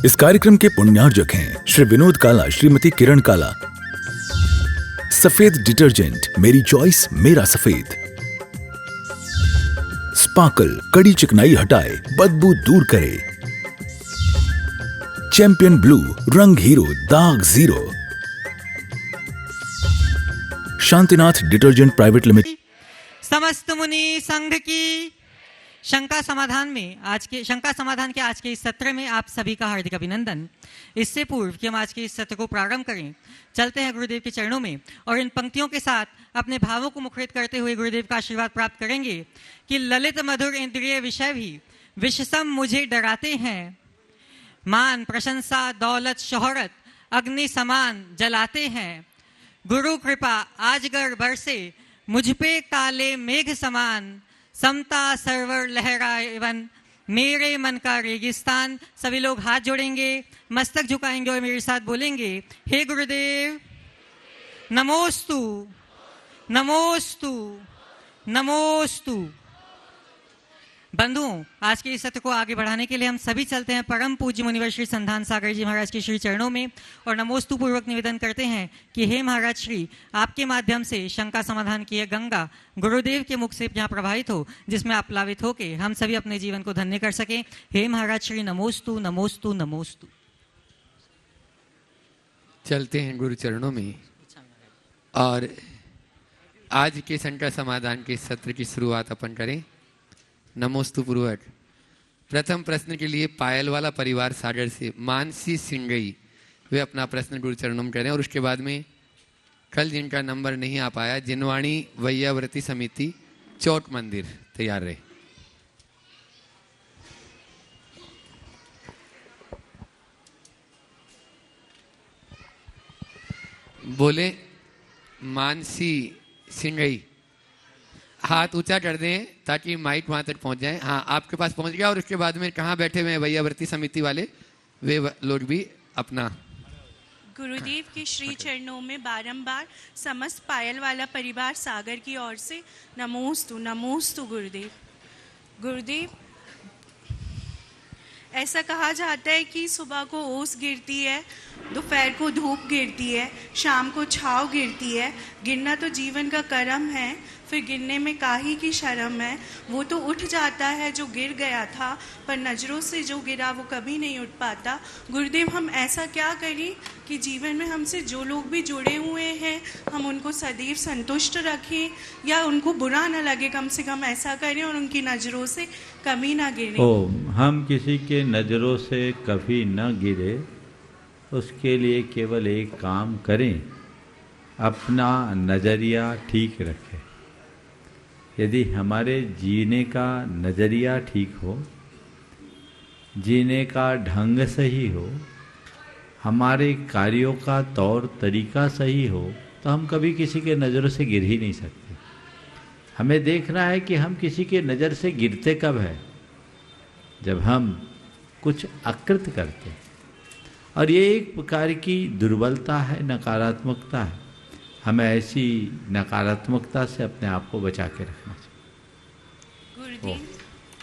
इस कार्यक्रम के पुण्यार्जक हैं श्री विनोद काला, श्रीमती किरण काला। सफेद डिटर्जेंट, मेरी चॉइस मेरा सफेद। स्पार्कल, कड़ी चिकनाई हटाए, बदबू दूर करे। चैंपियन ब्लू, रंग हीरो, दाग zero. Shantinath detergent private limited. समस्त मुनि संघ की शंका समाधान के आज के इस सत्र में आप सभी का हार्दिक अभिनंदन। इससे पूर्व कि हम आज के इस सत्र को प्रारंभ करें, चलते हैं गुरुदेव के चरणों में और इन पंक्तियों के साथ अपने भावों को मुखरित करते हुए गुरुदेव का आशीर्वाद प्राप्त करेंगे कि ललित मधुर इंद्रिय विषय भी विषसम मुझे डराते हैं। मान, प्रशंसा, दौलत, शोहरत अग्नि समान जलाते हैं। गुरु कृपा आजगर बरसे मुझ पे काले मेघ समान। समता सरवर लहरावन मेरे मन का रेगिस्तान। सभी लोग हाथ जोड़ेंगे, मस्तक झुकाएंगे और मेरे साथ बोलेंगे, हे गुरुदेव नमोस्तु नमोस्तु नमोस्तु। बंधुओं, आज के इस सत्र को आगे बढ़ाने के लिए हम सभी चलते हैं परम पूज्य मुनिवर श्री संधान सागर जी महाराज के श्री चरणों में और नमोस्तु पूर्वक निवेदन करते हैं कि हे महाराज श्री, आपके माध्यम से शंका समाधान की यह गंगा गुरुदेव के मुख से यहाँ प्रवाहित हो, जिसमें आप प्लावित होके हम सभी अपने जीवन को धन्य कर सकें। हे महाराज श्री, नमोस्तु नमोस्तु नमोस्तु। चलते हैं गुरु चरणों में और आज के शंका समाधान के सत्र की शुरुआत अपन करें नमोस्तु पूर्वक। प्रथम प्रश्न के लिए पायल वाला परिवार सागर से मानसी सिंगई वे अपना प्रश्न गुरु चरणों में करें और उसके बाद में कल जिनका नंबर नहीं आ पाया, जिनवाणी वैयाव्रती समिति चौक मंदिर, तैयार रहे। बोले मानसी सिंगई, हाथ ऊंचा कर दें ताकि माइक वहां तक पहुंच जाए। हाँ, आपके पास पहुंच गया। और उसके बाद में कहाँ बैठे हुए हैं वैयाव्रती समिति वाले, वे लोग भी अपना। गुरुदेव के श्री चरणों में बारंबार समस्त पायल वाला परिवार सागर की ओर से नमोस्तु नमोस्तु गुरुदेव। गुरुदेव, ऐसा कहा जाता है कि सुबह को ओस गिरती है, दोपहर को धूप गिरती है, शाम को छाव गिरती है। गिरना तो जीवन का कर्म है, फिर गिरने में काहे की शर्म है। वो तो उठ जाता है जो गिर गया था, पर नज़रों से जो गिरा वो कभी नहीं उठ पाता। गुरुदेव, हम ऐसा क्या करें कि जीवन में हमसे जो लोग भी जुड़े हुए हैं हम उनको सदैव संतुष्ट रखें, या उनको बुरा न लगे, कम से कम ऐसा करें और उनकी नज़रों से कभी ना गिरे। हम किसी के नज़रों से कभी न गिरे, उसके लिए केवल एक काम करें, अपना नज़रिया ठीक रखें। यदि हमारे जीने का नज़रिया ठीक हो, जीने का ढंग सही हो, हमारे कार्यों का तौर तरीका सही हो, तो हम कभी किसी के नज़रों से गिर ही नहीं सकते। हमें देखना है कि हम किसी के नज़र से गिरते कब है, जब हम कुछ अकृत करते। और ये एक प्रकार की दुर्बलता है, नकारात्मकता है। हमें ऐसी नकारात्मकता से अपने आप को बचा के रखना चाहिए।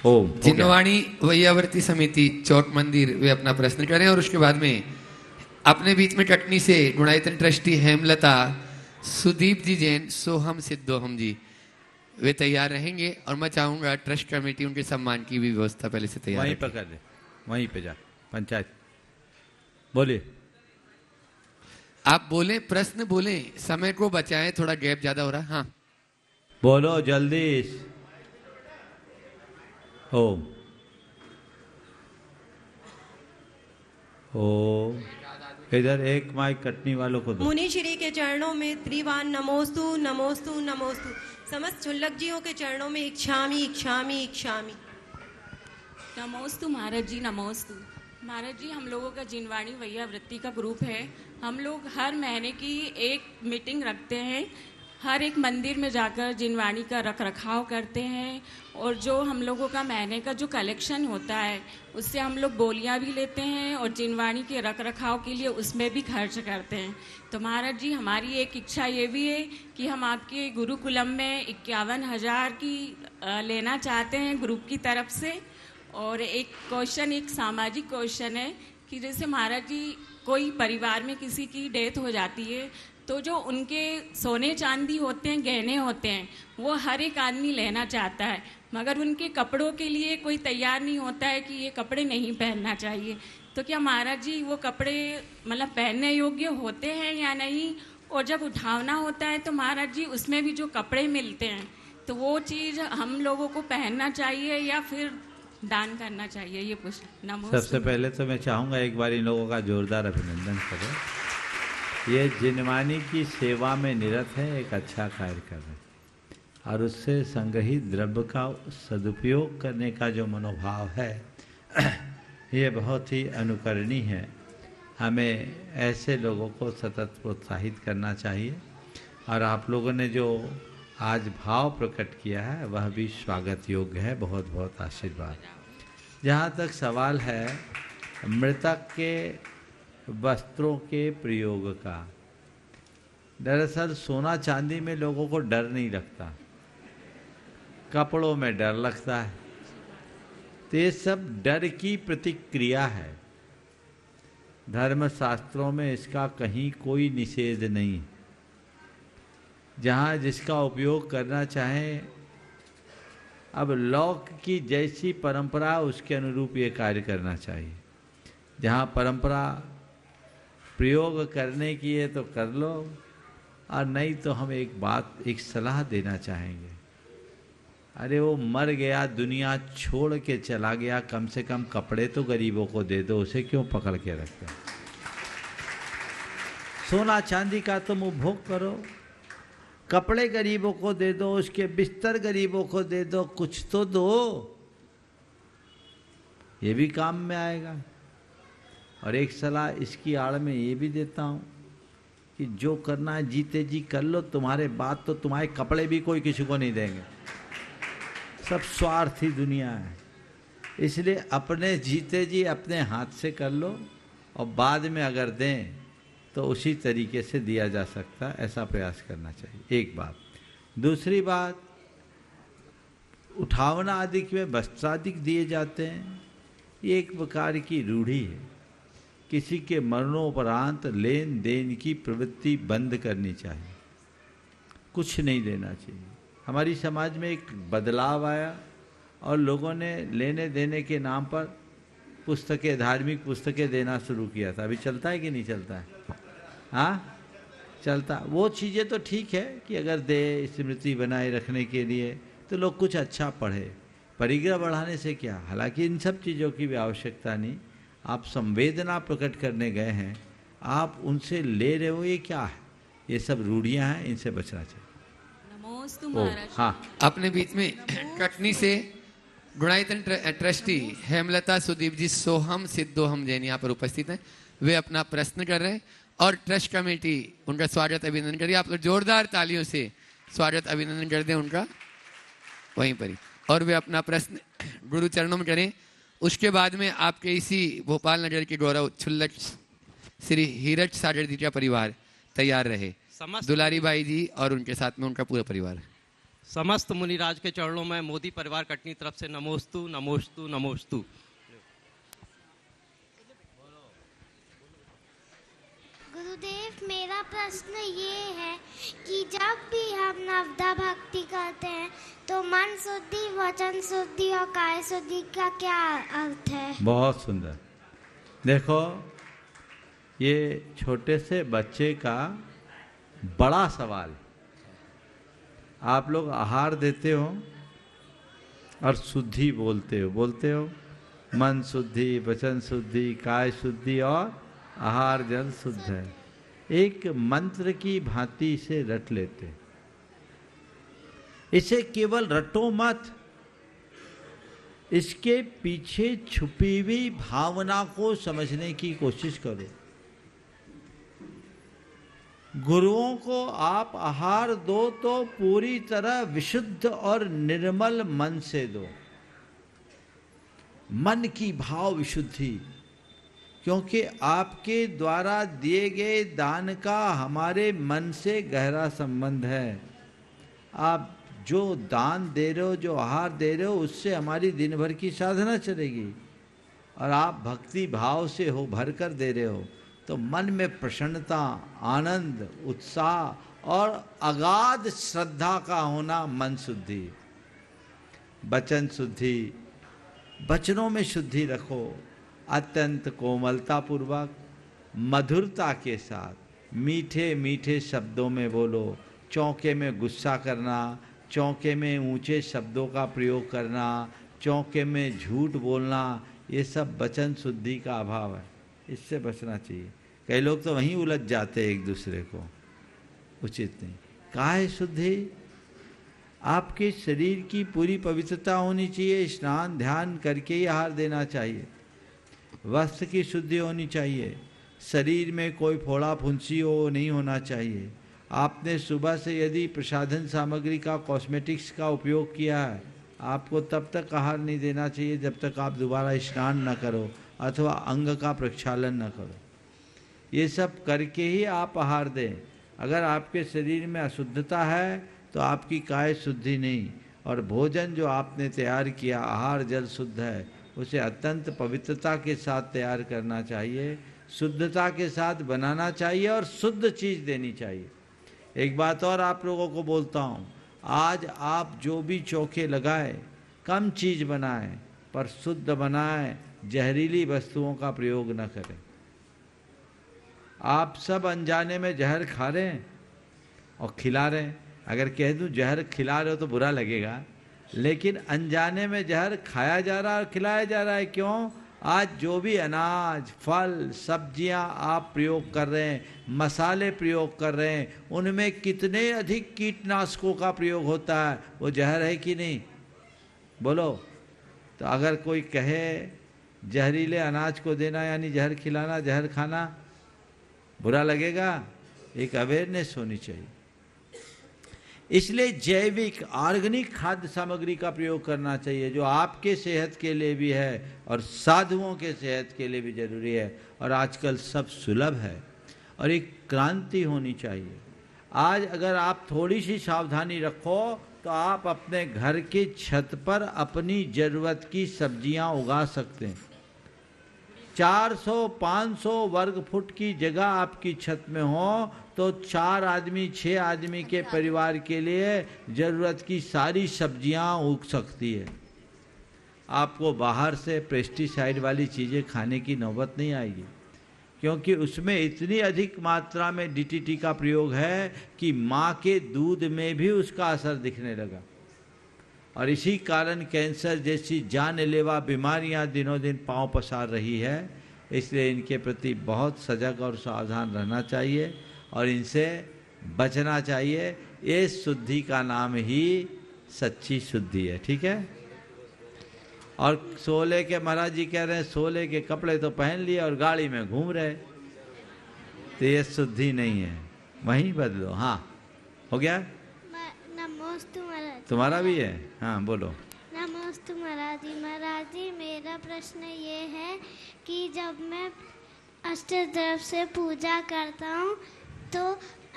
ओम। जिनवाणी वैयाव्रती समिति चौक मंदिर वे अपना प्रश्न करें और उसके बाद में अपने बीच में कटनी से गुणायतन ट्रस्टी हेमलता, सुदीप जी जैन, सोहम सिद्धोहम जी वे तैयार रहेंगे। और मैं चाहूंगा ट्रस्ट कमेटी उनके सम्मान की भी व्यवस्था पहले से तैयार। वहीं पकड़ दे, वहीं पे जा। पंचायत बोलिए। आप बोले, प्रश्न बोले, समय को बचाएं, थोड़ा गैप ज्यादा हो रहा है। हाँ बोलो जल्दी। ओम ओम। इधर एक माइक कटनी वालों को दो। मुनि श्री के चरणों में त्रिवान नमोस्तु नमोस्तु नमोस्तु। समस्त चुल्लक जियों के चरणों में इच्छामी इच्छामी इच्छामी। नमोस्तु महाराज जी, नमोस्तु महाराज जी। हम लोगों का जिनवाणी वैयाव्रती का ग्रुप है। हम लोग हर महीने की एक मीटिंग रखते हैं, हर एक मंदिर में जाकर जिनवाणी का रख रखाव करते हैं और जो हम लोगों का महीने का जो कलेक्शन होता है उससे हम लोग बोलियां भी लेते हैं और जिनवाणी के रख रखाव के लिए उसमें भी खर्च करते हैं। तो महाराज जी, हमारी एक इच्छा ये भी है कि हम आपके गुरुकुलम में 51,000 की लेना चाहते हैं ग्रुप की तरफ से। और एक क्वेश्चन, एक सामाजिक क्वेश्चन है कि जैसे महाराज जी कोई परिवार में किसी की डेथ हो जाती है तो जो उनके सोने चांदी होते हैं, गहने होते हैं, वो हर एक आदमी लेना चाहता है, मगर उनके कपड़ों के लिए कोई तैयार नहीं होता है कि ये कपड़े नहीं पहनना चाहिए। तो क्या महाराज जी वो कपड़े मतलब पहनने योग्य होते हैं या नहीं? और जब उठावना होता है तो महाराज जी उसमें भी जो कपड़े मिलते हैं तो वो चीज़ हम लोगों को पहनना चाहिए या फिर दान करना चाहिए? ये पूछ। नमस्ते। सबसे पहले तो मैं चाहूँगा एक बार इन लोगों का जोरदार अभिनंदन करें। ये जिनवानी की सेवा में निरत है, एक अच्छा कार्य कर रहे हैं और उससे संग्रहित द्रव्य का सदुपयोग करने का जो मनोभाव है ये बहुत ही अनुकरणीय है। हमें ऐसे लोगों को सतत प्रोत्साहित करना चाहिए और आप लोगों ने जो आज भाव प्रकट किया है वह भी स्वागत योग्य है। बहुत बहुत आशीर्वाद। जहाँ तक सवाल है मृतक के वस्त्रों के प्रयोग का, दरअसल सोना चांदी में लोगों को डर नहीं लगता, कपड़ों में डर लगता है। तो ये सब डर की प्रतिक्रिया है। धर्मशास्त्रों में इसका कहीं कोई निषेध नहीं। जहाँ जिसका उपयोग करना चाहे, अब लौक की जैसी परंपरा उसके अनुरूप ये कार्य करना चाहिए। जहाँ परंपरा प्रयोग करने की है तो कर लो, और नहीं तो हम एक सलाह देना चाहेंगे। अरे वो मर गया, दुनिया छोड़ के चला गया, कम से कम कपड़े तो गरीबों को दे दो, उसे क्यों पकड़ के रखते हो? सोना चांदी का तुम उपभोग करो, कपड़े गरीबों को दे दो, उसके बिस्तर गरीबों को दे दो, कुछ तो दो, ये भी काम में आएगा। और एक सलाह इसकी आड़ में ये भी देता हूँ कि जो करना है जीते जी कर लो। तुम्हारे बाद तो तुम्हारे कपड़े भी कोई किसी को नहीं देंगे, सब स्वार्थी दुनिया है। इसलिए अपने जीते जी अपने हाथ से कर लो, और बाद में अगर दें तो उसी तरीके से दिया जा सकता है, ऐसा प्रयास करना चाहिए। एक बात। दूसरी बात, उठावना आदि में वस्त्रादिक दिए जाते हैं, ये एक प्रकार की रूढ़ी है। किसी के मरणोपरांत लेन देन की प्रवृत्ति बंद करनी चाहिए, कुछ नहीं देना चाहिए। हमारी समाज में एक बदलाव आया और लोगों ने लेने देने के नाम पर पुस्तकें, धार्मिक पुस्तकें देना शुरू किया था। अभी चलता है कि नहीं चलता है? हाँ चलता। वो चीज़ें तो ठीक है कि अगर दे स्मृति बनाए रखने के लिए तो लोग कुछ अच्छा पढ़े, परिग्रह बढ़ाने से क्या। हालांकि इन सब चीज़ों की भी आवश्यकता नहीं। आप संवेदना प्रकट करने गए हैं, आप उनसे ले रहे हो, ये क्या है? ये सब रूढ़ियाँ हैं, इनसे बचना चाहिए। नमोस्तु महाराज। हाँ, अपने बीच में कटनी से गुणायतन ट्रस्टी हेमलता सुदीप जी सोहम सिद्धोहम जैन यहाँ पर उपस्थित हैं। वे अपना प्रश्न कर रहे हैं और ट्रस्ट कमेटी उनका स्वागत अभिनंदन करिए। आप लोग जोरदार तालियों से स्वागत अभिनंदन कर दें उनका वहीं पर ही। और वे अपना प्रश्न गुरु चरणों में करें। उसके बाद में आपके इसी भोपाल नगर के गौरव छुल्लक श्री हीरज सागर जी का परिवार तैयार रहे, दुलारी बाई जी और उनके साथ में उनका पूरा परिवार। समस्त मुनिराज के चरणों में मोदी परिवार कटनी तरफ से नमोस्तु नमोस्तु नमोस्तु। गुरुदेव, मेरा प्रश्न ये है कि जब भी हम नवदा भक्ति करते हैं तो मन शुद्धि, वचन शुद्धि और काय शुद्धि का क्या अर्थ है? बहुत सुंदर। देखो, ये छोटे से बच्चे का बड़ा सवाल। आप लोग आहार देते हो और शुद्धि बोलते हो, मन शुद्धि, वचन शुद्धि, काय शुद्धि और आहार जल शुद्ध है। एक मंत्र की भांति इसे रट लेते। इसे केवल रटो मत, इसके पीछे छुपी हुई भावना को समझने की कोशिश करो। गुरुओं को आप आहार दो तो पूरी तरह विशुद्ध और निर्मल मन से दो, मन की भाव विशुद्धि। क्योंकि आपके द्वारा दिए गए दान का हमारे मन से गहरा संबंध है। आप जो दान दे रहे हो, जो आहार दे रहे हो, उससे हमारी दिन भर की साधना चलेगी। और आप भक्ति भाव से हो भर कर दे रहे हो, तो मन में प्रसन्नता, आनंद, उत्साह और अगाध श्रद्धा का होना मन शुद्धि। वचन शुद्धि, वचनों में शुद्धि रखो, अत्यंत कोमलता पूर्वक, मधुरता के साथ, मीठे मीठे शब्दों में बोलो। चौके में गुस्सा करना, चौके में ऊंचे शब्दों का प्रयोग करना, चौके में झूठ बोलना, ये सब वचन शुद्धि का अभाव है, इससे बचना चाहिए। कई लोग तो वहीं उलझ जाते हैं एक दूसरे को, उचित नहीं। काहे शुद्धि? आपके शरीर की पूरी पवित्रता होनी चाहिए, स्नान ध्यान करके ही आहार देना चाहिए। वस्त्र की शुद्धि होनी चाहिए, शरीर में कोई फोड़ा फुंसी हो नहीं होना चाहिए। आपने सुबह से यदि प्रसाधन सामग्री का, कॉस्मेटिक्स का उपयोग किया है, आपको तब तक आहार नहीं देना चाहिए जब तक आप दोबारा स्नान न करो अथवा अंग का प्रक्षालन न करो। ये सब करके ही आप आहार दें। अगर आपके शरीर में अशुद्धता है तो आपकी काय शुद्धि नहीं, और भोजन जो आपने तैयार किया, आहार जल शुद्ध है, उसे अत्यंत पवित्रता के साथ तैयार करना चाहिए, शुद्धता के साथ बनाना चाहिए और शुद्ध चीज़ देनी चाहिए। एक बात और आप लोगों को बोलता हूँ, आज आप जो भी चोखे लगाए, कम चीज़ बनाएं पर शुद्ध बनाएं, जहरीली वस्तुओं का प्रयोग न करें। आप सब अनजाने में जहर खा रहे हैं और खिला रहे हैं। अगर कह दूं जहर खिला रहे हो तो बुरा लगेगा, लेकिन अनजाने में जहर खाया जा रहा है और खिलाया जा रहा है। क्यों? आज जो भी अनाज, फल, सब्जियां आप प्रयोग कर रहे हैं, मसाले प्रयोग कर रहे हैं, उनमें कितने अधिक कीटनाशकों का प्रयोग होता है, वो जहर है कि नहीं? बोलो। तो अगर कोई कहे जहरीले अनाज को देना यानी जहर खिलाना, जहर खाना, बुरा लगेगा? एक अवेयरनेस होनी चाहिए। इसलिए जैविक ऑर्गेनिक खाद्य सामग्री का प्रयोग करना चाहिए, जो आपके सेहत के लिए भी है और साधुओं के सेहत के लिए भी जरूरी है, और आजकल सब सुलभ है और एक क्रांति होनी चाहिए। आज अगर आप थोड़ी सी सावधानी रखो तो आप अपने घर के छत पर अपनी ज़रूरत की सब्जियां उगा सकते हैं। 400-500 वर्ग फुट की जगह आपकी छत में हो तो 4 आदमी 6 आदमी के परिवार के लिए ज़रूरत की सारी सब्जियां उग सकती है। आपको बाहर से पेस्टिसाइड वाली चीज़ें खाने की नौबत नहीं आएगी, क्योंकि उसमें इतनी अधिक मात्रा में डीटीटी का प्रयोग है कि माँ के दूध में भी उसका असर दिखने लगा, और इसी कारण कैंसर जैसी जानलेवा बीमारियां दिनों दिन पांव पसार रही है। इसलिए इनके प्रति बहुत सजग और सावधान रहना चाहिए और इनसे बचना चाहिए। ये शुद्धि का नाम ही सच्ची शुद्धि है, ठीक है। और सोले के महाराज जी कह रहे हैं सोले के कपड़े तो पहन लिए और गाड़ी में घूम रहे, तो ये शुद्धि नहीं है, वहीं बदलो। हाँ, हो गया? नमोस्तु महाराज। तुम्हारा भी है? हाँ बोलो। नमोस्तु महाराज जी। महाराज जी, मेरा प्रश्न ये है कि जब मैं अष्टद्रव्य से पूजा करता हूँ तो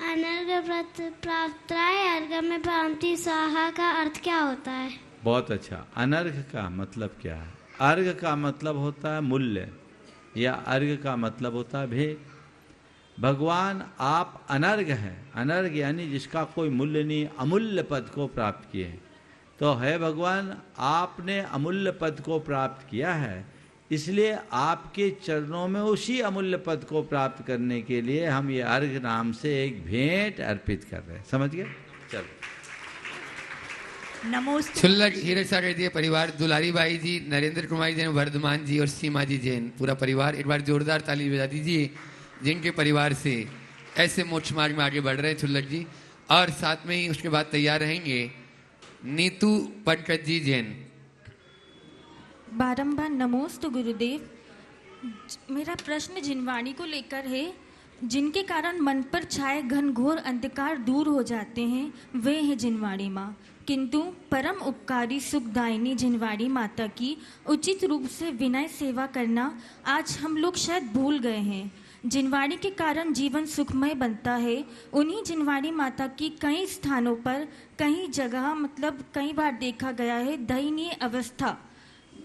अनर्घ्य प्राप्ताय अर्घ्य में प्राप्ति स्वाहा का अर्थ क्या होता है? बहुत अच्छा। अनर्घ्य का मतलब क्या है? अर्घ्य का मतलब होता है मूल्य, या अर्घ्य का मतलब होता है भेद। भगवान आप अनर्घ्य हैं, अनर्घ्य यानी जिसका कोई मूल्य नहीं, अमूल्य पद को प्राप्त किए। तो है भगवान, आपने अमूल्य पद को प्राप्त किया है, इसलिए आपके चरणों में उसी अमूल्य पद को प्राप्त करने के लिए हम ये अर्घ्य नाम से एक भेंट अर्पित कर रहे हैं। समझ गए? चलो। नमोस्तु। क्षुल्लक हीरक सागर जी परिवार, दुलारी बाई जी, नरेंद्र कुमार जैन, वर्धमान जी और सीमा जी जैन, पूरा परिवार एक बार जोरदार ताली बजा दीजिए, जिनके परिवार से ऐसे मोक्ष मार्ग में आगे बढ़ रहे हैं क्षुल्लक जी। और साथ में ही उसके बाद तैयार रहेंगे नीतू पंकज जी जैन। बारंबार नमोस्तु गुरुदेव। मेरा प्रश्न जिनवाणी को लेकर है। जिनके कारण मन पर छाए घनघोर अंधकार दूर हो जाते हैं, वे हैं जिनवाणी माँ। किंतु परम उपकारी सुखदायिनी जिनवाणी माता की उचित रूप से विनय सेवा करना आज हम लोग शायद भूल गए हैं। जिनवाणी के कारण जीवन सुखमय बनता है। उन्हीं जिनवाणी माता की कई स्थानों पर, कई जगह, मतलब कई बार देखा गया है दयनीय अवस्था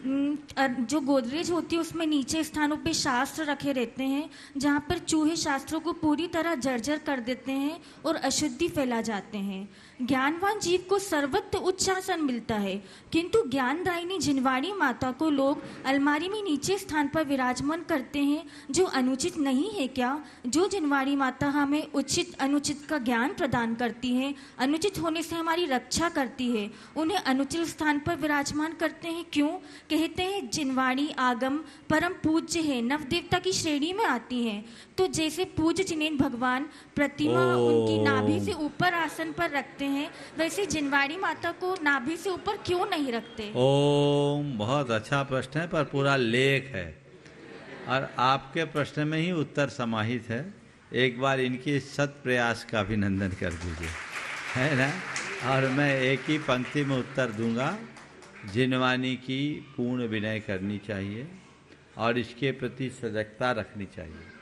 जो गोदरेज होती है उसमें नीचे स्थानों पे शास्त्र रखे रहते हैं, जहाँ पर चूहे शास्त्रों को पूरी तरह जर्जर कर देते हैं और अशुद्धि फैला जाते हैं। ज्ञानवान जीव को सर्वत्र उच्च आसन मिलता है, किंतु ज्ञानदायिनी जिनवाणी माता को लोग अलमारी में नीचे स्थान पर विराजमान करते हैं, जो अनुचित नहीं है क्या? जो जिनवाणी माता हमें उचित अनुचित का ज्ञान प्रदान करती है, अनुचित होने से हमारी रक्षा करती है, उन्हें अनुचित स्थान पर विराजमान करते हैं क्यों? कहते हैं जिनवाणी आगम परम पूज्य है, नवदेवता की श्रेणी में आती हैं। तो जैसे पूज्य जिनेन भगवान प्रतिमा उनकी नाभि से ऊपर आसन पर रखते हैं, वैसे जिनवाणी माता को नाभि से ऊपर क्यों नहीं रखते? ओम, बहुत अच्छा प्रश्न है, पर पूरा लेख है और आपके प्रश्न में ही उत्तर समाहित है। एक बार इनकी सत प्रयास का अभिनंदन कर दीजिए, है ना। और मैं एक ही पंक्ति में उत्तर दूंगा। जिनवाणी की पूर्ण विनय करनी चाहिए और इसके प्रति सजगता रखनी चाहिए।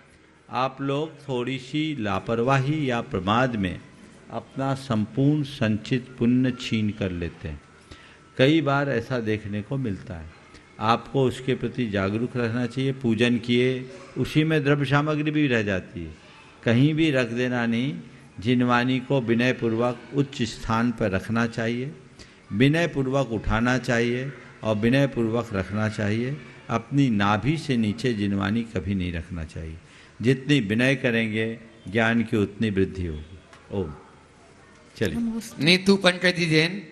आप लोग थोड़ी सी लापरवाही या प्रमाद में अपना संपूर्ण संचित पुण्य छीन कर लेते हैं। कई बार ऐसा देखने को मिलता है। आपको उसके प्रति जागरूक रहना चाहिए। पूजन किए, उसी में द्रव्य सामग्री भी रह जाती है, कहीं भी रख देना नहीं। जिनवाणी को विनयपूर्वक उच्च स्थान पर रखना चाहिए, विनयपूर्वक उठाना चाहिए और विनयपूर्वक रखना चाहिए। अपनी नाभि से नीचे जिनवाणी कभी नहीं रखना चाहिए। जितनी विनय करेंगे ज्ञान की उतनी वृद्धि होगी। ओम। चलिए। नीतू पंकज जी जैन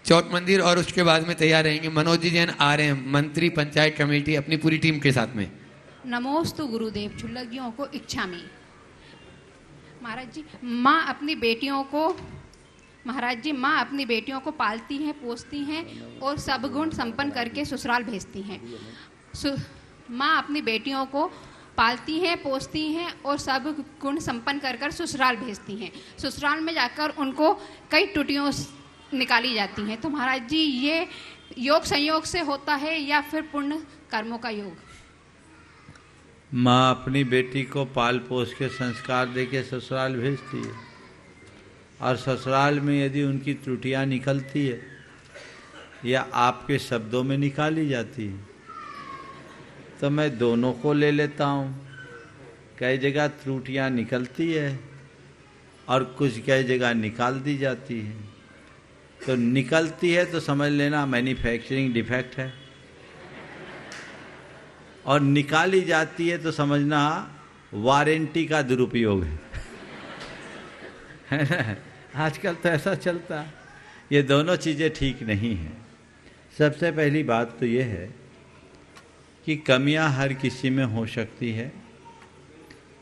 चौथ मंदिर और उसके बाद में तैयार रहेंगे। मनोज जी जैन आ रहे हैं, मंत्री पंचायत कमेटी अपनी पूरी टीम के साथ में। नमोस्तु गुरुदेव, छुल्लगियों को इच्छा में। महाराज जी, माँ अपनी बेटियों को पालती हैं, पोसती हैं और सब गुण संपन्न करके ससुराल भेजती हैं। माँ अपनी बेटियों को पालती हैं, पोसती हैं और सब गुण संपन्न कर ससुराल भेजती हैं। ससुराल में जाकर उनको कई त्रुटियों निकाली जाती हैं। तो महाराज जी, ये योग संयोग से होता है या फिर पुण्य कर्मों का योग? माँ अपनी बेटी को पाल पोस के संस्कार दे के ससुराल भेजती है और ससुराल में यदि उनकी त्रुटियां निकलती है या आपके शब्दों में निकाली जाती है तो मैं दोनों को ले लेता हूँ। कई जगह त्रुटियां निकलती है और कुछ कई जगह निकाल दी जाती है। तो निकलती है तो समझ लेना मैन्युफैक्चरिंग डिफेक्ट है, और निकाली जाती है तो समझना वारंटी का दुरुपयोग है ना। आजकल तो ऐसा चलता है। ये दोनों चीज़ें ठीक नहीं हैं। सबसे पहली बात तो ये है कि कमियां हर किसी में हो सकती है।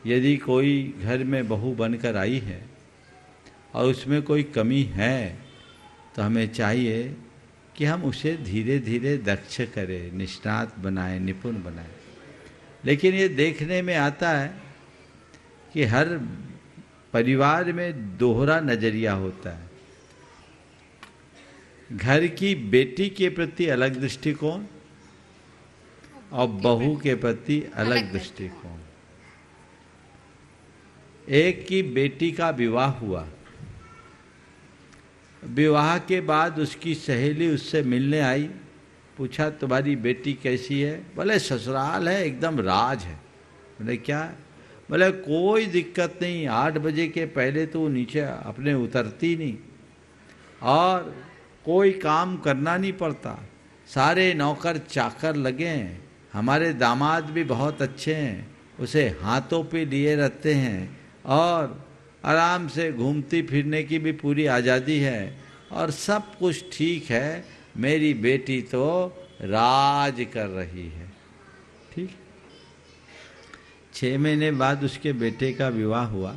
यदि कोई घर में बहू बनकर आई है और उसमें कोई कमी है तो हमें चाहिए कि हम उसे धीरे धीरे दक्ष करें, निष्णात बनाएं, निपुण बनाएं। लेकिन ये देखने में आता है कि हर परिवार में दोहरा नजरिया होता है। घर की बेटी के प्रति अलग दृष्टिकोण और बहू के प्रति अलग दृष्टिकोण। एक की बेटी का विवाह हुआ, विवाह के बाद उसकी सहेली उससे मिलने आई, पूछा तुम्हारी बेटी कैसी है? बोले ससुराल है, एकदम राज है। बोले क्या? बोले कोई दिक्कत नहीं, 8 बजे के पहले तो नीचे अपने उतरती नहीं और कोई काम करना नहीं पड़ता, सारे नौकर चाकर लगे हैं, हमारे दामाद भी बहुत अच्छे हैं, उसे हाथों पे लिए रहते हैं और आराम से घूमती फिरने की भी पूरी आज़ादी है और सब कुछ ठीक है। मेरी बेटी तो राज कर रही है। ठीक। 6 महीने बाद उसके बेटे का विवाह हुआ,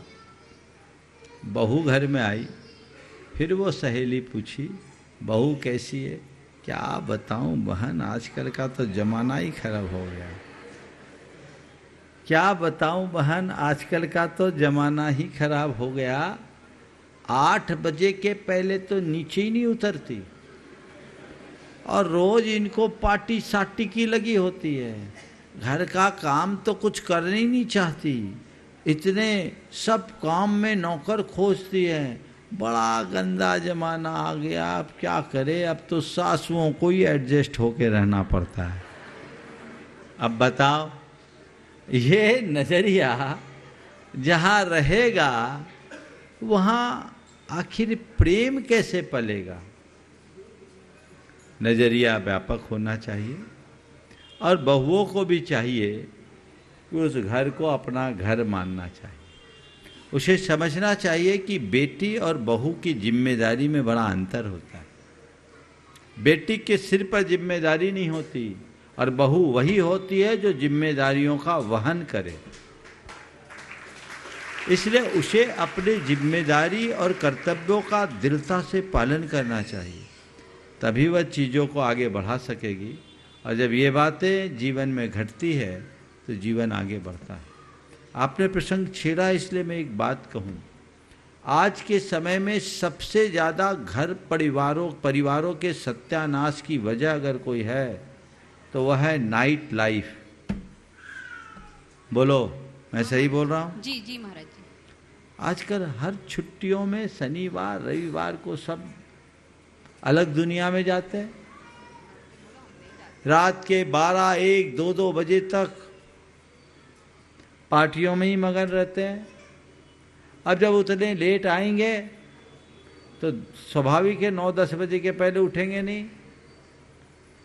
बहू घर में आई, फिर वो सहेली पूछी बहू कैसी है? क्या बताऊं बहन, आजकल का तो जमाना ही खराब हो गया। क्या बताऊं बहन, आजकल का तो जमाना ही खराब हो गया। 8 बजे के पहले तो नीचे ही नहीं उतरती और रोज इनको पार्टी साटी की लगी होती है। घर का काम तो कुछ करना ही नहीं चाहती, इतने सब काम में नौकर खोजती है। बड़ा गंदा जमाना आ गया, अब क्या करें, अब तो सासुओं को ही एडजस्ट होके रहना पड़ता है। अब बताओ, ये नजरिया जहाँ रहेगा वहाँ आखिर प्रेम कैसे पलेगा? नजरिया व्यापक होना चाहिए और बहुओं को भी चाहिए कि उस घर को अपना घर मानना चाहिए। उसे समझना चाहिए कि बेटी और बहू की जिम्मेदारी में बड़ा अंतर होता है। बेटी के सिर पर जिम्मेदारी नहीं होती और बहू वही होती है जो जिम्मेदारियों का वहन करे। इसलिए उसे अपनी जिम्मेदारी और कर्तव्यों का दृढ़ता से पालन करना चाहिए, तभी वह चीज़ों को आगे बढ़ा सकेगी। और जब ये बातें जीवन में घटती है तो जीवन आगे बढ़ता है। आपने प्रसंग छेड़ा, इसलिए मैं एक बात कहूँ। आज के समय में सबसे ज़्यादा घर परिवारों के सत्यानाश की वजह अगर कोई है तो वह है नाइट लाइफ। बोलो, मैं सही बोल रहा हूँ? जी जी महाराज जी। आजकल हर छुट्टियों में शनिवार रविवार को सब अलग दुनिया में जाते हैं। रात के 12, 1, 2 बजे तक पार्टियों में ही मगन रहते हैं। अब जब उतने लेट आएंगे तो स्वाभाविक है 9-10 बजे के पहले उठेंगे नहीं,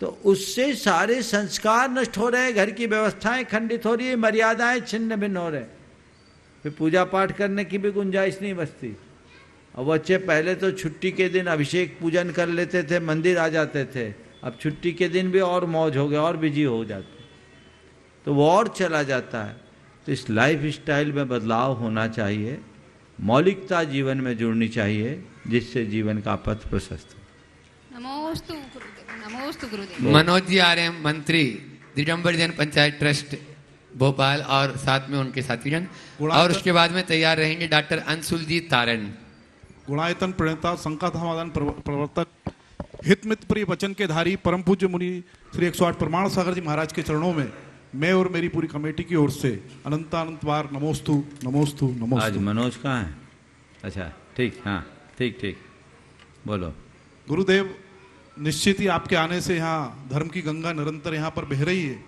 तो उससे सारे संस्कार नष्ट हो रहे हैं, घर की व्यवस्थाएं खंडित हो रही है, मर्यादाएं छिन्न भिन्न हो रहे हैं। फिर पूजा पाठ करने की भी गुंजाइश नहीं बचती। और बच्चे पहले तो छुट्टी के दिन अभिषेक पूजन कर लेते थे, मंदिर आ जाते थे। अब छुट्टी के दिन भी और मौज हो गया, और बिजी हो जाते, तो वो और चला जाता है। तो इस लाइफ स्टाइल में बदलाव होना चाहिए, मौलिकता जीवन में जुड़नी चाहिए, जिससे जीवन का पथ प्रशस्त हो। नमोस्तु गुरुदेव, नमोस्तु गुरुदेव। मनोज जी आ रहे हैं, मंत्री दिगंबर जैन पंचायत ट्रस्ट भोपाल, और साथ में उनके साथीजन, और उसके बाद में तैयार रहेंगे डॉक्टर अंशुलजीत तारण। गुणायतन प्रणेता, संका समाधान प्रवर्तक, हितमित प्रिय वचन के धारी, परम पूज्य मुनि श्री 108 प्रमाण सागर जी महाराज के चरणों में मैं और मेरी पूरी कमेटी की ओर से अनंत बार नमोस्तु नमोस्तु नमोस्तु। आज मनोज कहाँ है? अच्छा, ठीक, हाँ, ठीक, बोलो। गुरुदेव, निश्चित ही आपके आने से यहाँ धर्म की गंगा निरंतर यहाँ पर बह रही है।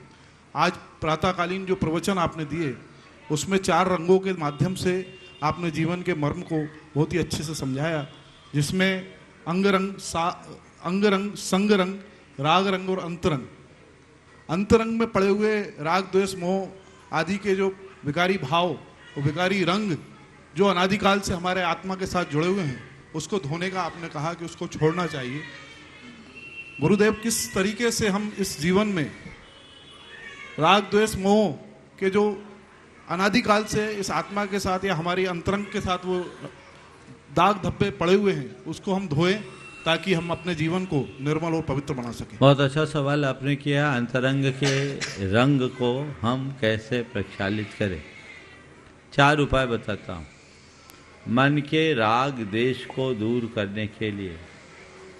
आज प्रातःकालीन जो प्रवचन आपने दिए उसमें 4 रंगों के माध्यम से आपने जीवन के मर्म को बहुत ही अच्छे से समझाया, जिसमें अंग रंग, संग रंग, राग रंग और अंतरंग। अंतरंग में पड़े हुए राग द्वेष मोह आदि के जो विकारी भाव और विकारी रंग जो अनादिकाल से हमारे आत्मा के साथ जुड़े हुए हैं, उसको धोने का आपने कहा कि उसको छोड़ना चाहिए। गुरुदेव, किस तरीके से हम इस जीवन में राग द्वेष मोह के जो अनादिकाल से इस आत्मा के साथ या हमारी अंतरंग के साथ वो दाग धब्बे पड़े हुए हैं, उसको हम धोएं ताकि हम अपने जीवन को निर्मल और पवित्र बना सकें। बहुत अच्छा सवाल आपने किया। अंतरंग के रंग को हम कैसे प्रक्षालित करें? 4 उपाय बताता हूँ। मन के राग देश को दूर करने के लिए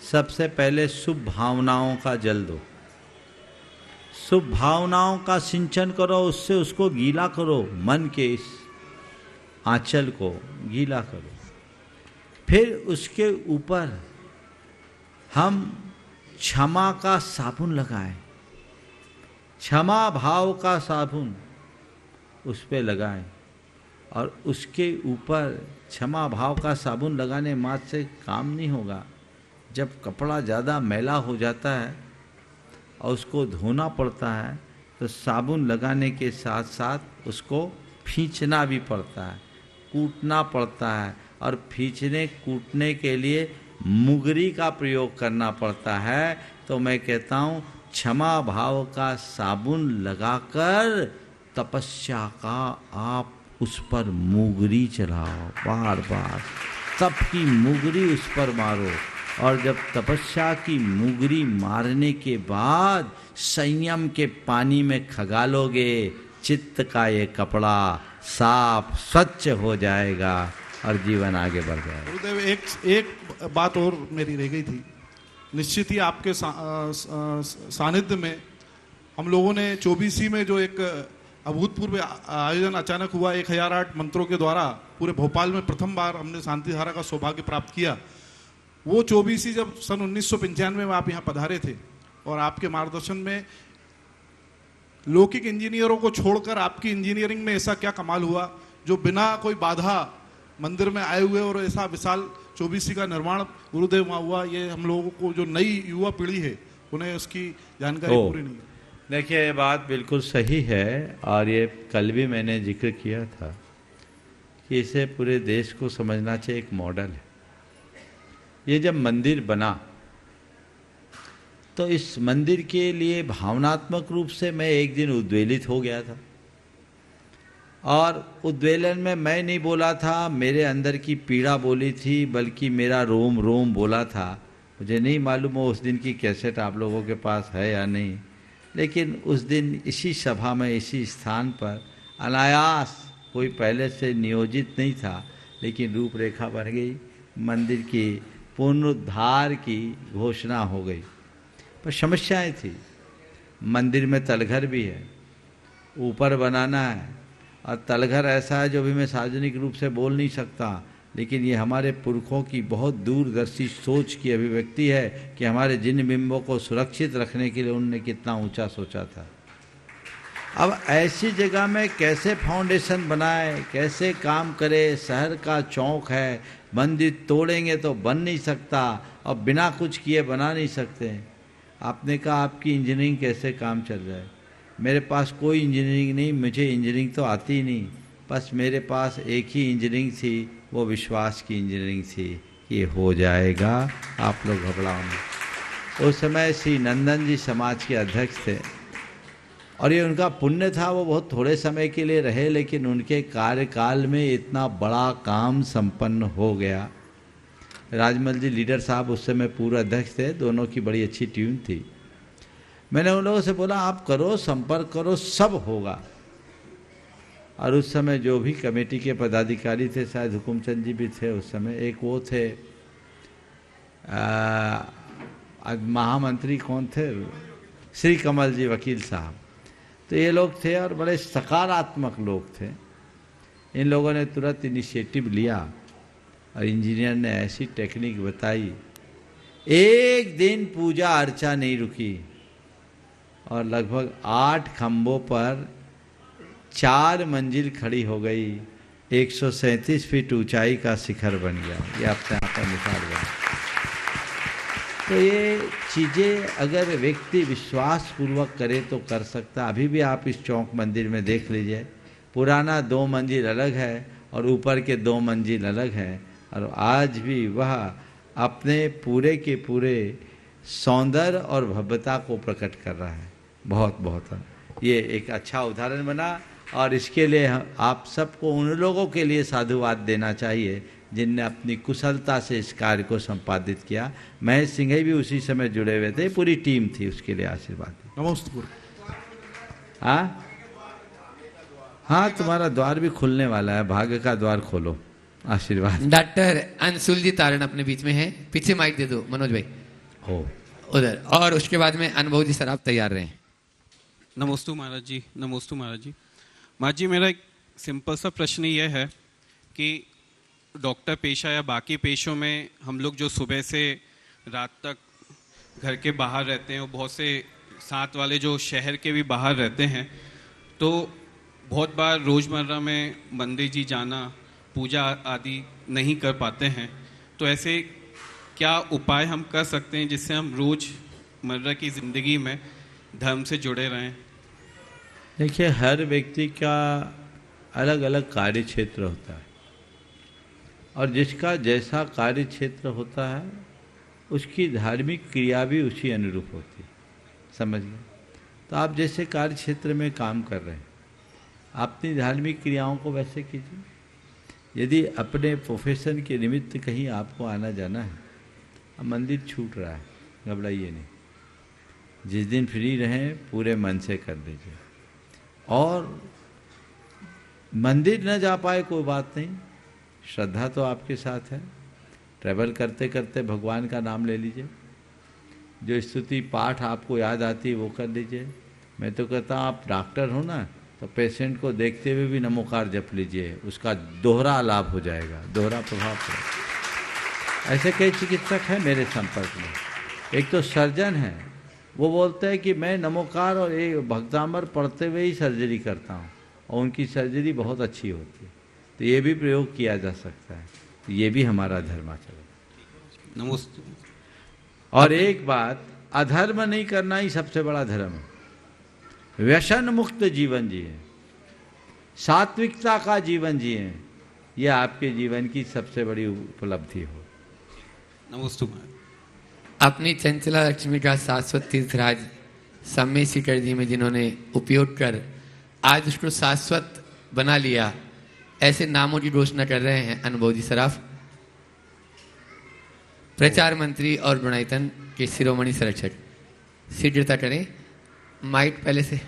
सबसे पहले शुभ भावनाओं का जल दो, शुभ भावनाओं का सिंचन करो, उससे उसको गीला करो, मन के इस आंचल को गीला करो। फिर उसके ऊपर हम क्षमा का साबुन लगाएं, क्षमा भाव का साबुन उस पे लगाएं, और उसके ऊपर क्षमा भाव का साबुन लगाने मात्र से काम नहीं होगा। जब कपड़ा ज़्यादा मैला हो जाता है और उसको धोना पड़ता है, तो साबुन लगाने के साथ साथ उसको खींचना भी पड़ता है, कूटना पड़ता है, और खींचने कूटने के लिए मुगरी का प्रयोग करना पड़ता है। तो मैं कहता हूँ, क्षमा भाव का साबुन लगाकर तपस्या का आप उस पर मुगरी चलाओ, बार बार तप की मुगरी उस पर मारो। और जब तपस्या की मुगरी मारने के बाद संयम के पानी में खगालोगे, चित्त का ये कपड़ा साफ स्वच्छ हो जाएगा और जीवन आगे बढ़ जाएगा। गुरुदेव, एक बात और मेरी रह गई थी। निश्चित ही आपके सानिध्य में हम लोगों ने 24 में जो एक अभूतपूर्व आयोजन अचानक हुआ। 1008 मंत्रों के द्वारा पूरे भोपाल में प्रथम बार हमने शांति धारा का सौभाग्य प्राप्त किया। वो 24 जब सन 1995 में आप यहाँ पधारे थे और आपके मार्गदर्शन में लौकिक इंजीनियरों को छोड़कर आपकी इंजीनियरिंग में ऐसा क्या कमाल हुआ जो बिना कोई बाधा मंदिर में आए हुए और ऐसा विशाल 24 का निर्माण गुरुदेव वहाँ हुआ। ये हम लोगों को जो नई युवा पीढ़ी है उन्हें उसकी जानकारी पूरी नहीं है। देखिए ये बात बिल्कुल सही है और ये कल भी मैंने जिक्र किया था कि इसे पूरे देश को समझना चाहिए, एक मॉडल है। ये जब मंदिर बना तो इस मंदिर के लिए भावनात्मक रूप से मैं एक दिन उद्वेलित हो गया था और उद्वेलन में मैं नहीं बोला था, मेरे अंदर की पीड़ा बोली थी, बल्कि मेरा रोम रोम बोला था। मुझे नहीं मालूम हो उस दिन की कैसेट आप लोगों के पास है या नहीं, लेकिन उस दिन इसी सभा में इसी स्थान पर अनायास, कोई पहले से नियोजित नहीं था, लेकिन रूपरेखा बन गई, मंदिर की पुनरुद्धार की घोषणा हो गई। पर समस्याएं थी, मंदिर में तलघर भी है, ऊपर बनाना है और तलघर ऐसा है जो भी मैं सार्वजनिक रूप से बोल नहीं सकता, लेकिन ये हमारे पुरखों की बहुत दूरदर्शी सोच की अभिव्यक्ति है कि हमारे जिन बिंबों को सुरक्षित रखने के लिए उन्होंने कितना ऊंचा सोचा था। अब ऐसी जगह में कैसे फाउंडेशन बनाए, कैसे काम करे, शहर का चौक है, मंदिर तोड़ेंगे तो बन नहीं सकता और बिना कुछ किए बना नहीं सकते। आपने कहा आपकी इंजीनियरिंग कैसे काम चल रहा है। मेरे पास कोई इंजीनियरिंग नहीं, मुझे इंजीनियरिंग तो आती नहीं, बस मेरे पास एक ही इंजीनियरिंग थी, वो विश्वास की इंजीनियरिंग थी कि ये हो जाएगा, आप लोग घबराओ नहीं। उस समय श्री नंदन जी समाज के अध्यक्ष थे और ये उनका पुण्य था, वो बहुत थोड़े समय के लिए रहे, लेकिन उनके कार्यकाल में इतना बड़ा काम संपन्न हो गया। राजमल जी लीडर साहब उस समय पूर्व अध्यक्ष थे, दोनों की बड़ी अच्छी टीम थी। मैंने उन लोगों से बोला आप करो, संपर्क करो, सब होगा। और उस समय जो भी कमेटी के पदाधिकारी थे, शायद हुकुमचंद जी भी थे उस समय, एक वो थे महामंत्री कौन थे, श्री कमल जी वकील साहब, तो ये लोग थे और बड़े सकारात्मक लोग थे। इन लोगों ने तुरंत इनिशिएटिव लिया और इंजीनियर ने ऐसी टेक्निक बताई, एक दिन पूजा अर्चा नहीं रुकी और लगभग 8 खंभों पर 4 मंजिल खड़ी हो गई, 137 फीट ऊंचाई का शिखर बन गया। ये अपने आप पर मिसाल बना। तो ये चीज़ें अगर व्यक्ति विश्वास पूर्वक करे तो कर सकता। अभी भी आप इस चौक मंदिर में देख लीजिए, पुराना 2 मंजिल अलग है और ऊपर के 2 मंजिल अलग है, और आज भी वह अपने पूरे के पूरे सौंदर्य और भव्यता को प्रकट कर रहा है। बहुत बहुत ये एक अच्छा उदाहरण बना और इसके लिए आप सबको उन लोगों के लिए साधुवाद देना चाहिए जिनने अपनी कुशलता से इस कार्य को संपादित किया। महेश सिंह भी उसी समय जुड़े हुए थे, पूरी टीम थी, उसके लिए आशीर्वाद। नमस्ते। हाँ हाँ, तुम्हारा द्वार भी खुलने वाला है, भाग्य का द्वार खोलो, आशीर्वाद। डॉक्टर अंशुल जी तारण अपने बीच में है, पीछे माइक दे दो मनोज भाई, हो उधर। और उसके बाद में अनुभव जी सर आप तैयार रहें। नमोस्तु महाराज जी, नमोस्तु महाराज जी। महाराज जी मेरा एक सिंपल सा प्रश्न ये है कि डॉक्टर पेशा या बाकी पेशों में हम लोग जो सुबह से रात तक घर के बाहर रहते हैं और बहुत से साथ वाले जो शहर के भी बाहर रहते हैं, तो बहुत बार रोज़मर्रा में मंदिर जी जाना, पूजा आदि नहीं कर पाते हैं। तो ऐसे क्या उपाय हम कर सकते हैं जिससे हम रोज़मर्रा की ज़िंदगी में धर्म से जुड़े रहें? देखिए, हर व्यक्ति का अलग अलग कार्य क्षेत्र होता है और जिसका जैसा कार्य क्षेत्र होता है उसकी धार्मिक क्रिया भी उसी अनुरूप होती है, समझ गए। तो आप जैसे कार्य क्षेत्र में काम कर रहे हैं, अपनी धार्मिक क्रियाओं को वैसे कीजिए। यदि अपने प्रोफेशन के निमित्त कहीं आपको आना जाना है, अब मंदिर छूट रहा है, घबराइए नहीं। जिस दिन फ्री रहें पूरे मन से कर दीजिए। और मंदिर न जा पाए कोई बात नहीं, श्रद्धा तो आपके साथ है। ट्रैवल करते करते भगवान का नाम ले लीजिए, जो स्तुति पाठ आपको याद आती है वो कर लीजिए। मैं तो कहता हूँ आप डॉक्टर हो ना, तो पेशेंट को देखते हुए भी नमोकार जप लीजिए, उसका दोहरा लाभ हो जाएगा, दोहरा प्रभाव पड़ेगा। ऐसे कई चिकित्सक हैं मेरे संपर्क में। एक तो सर्जन है, वो बोलते हैं कि मैं नमोकार और एक भक्तामर पढ़ते हुए ही सर्जरी करता हूँ और उनकी सर्जरी बहुत अच्छी होती है। तो ये भी प्रयोग किया जा सकता है, तो ये भी हमारा धर्माचरण। नमस्ते। और एक बात, अधर्म नहीं करना ही सबसे बड़ा धर्म है। व्यसन मुक्त जीवन जिए, सात्विकता का जीवन जिए, यह आपके जीवन की सबसे बड़ी उपलब्धि हो। नमस्ते। अपनी चंचला लक्ष्मी का शाश्वत तीर्थराज सम्मेसी कर दी में जिन्होंने उपयोग कर आज उसको शाश्वत बना लिया, ऐसे नामों की घोषणा कर रहे हैं अनुभवजी सराफ, प्रचार मंत्री और गुणायतन के शिरोमणि संरक्षक। शीघ्रता करें, माइक पहले से।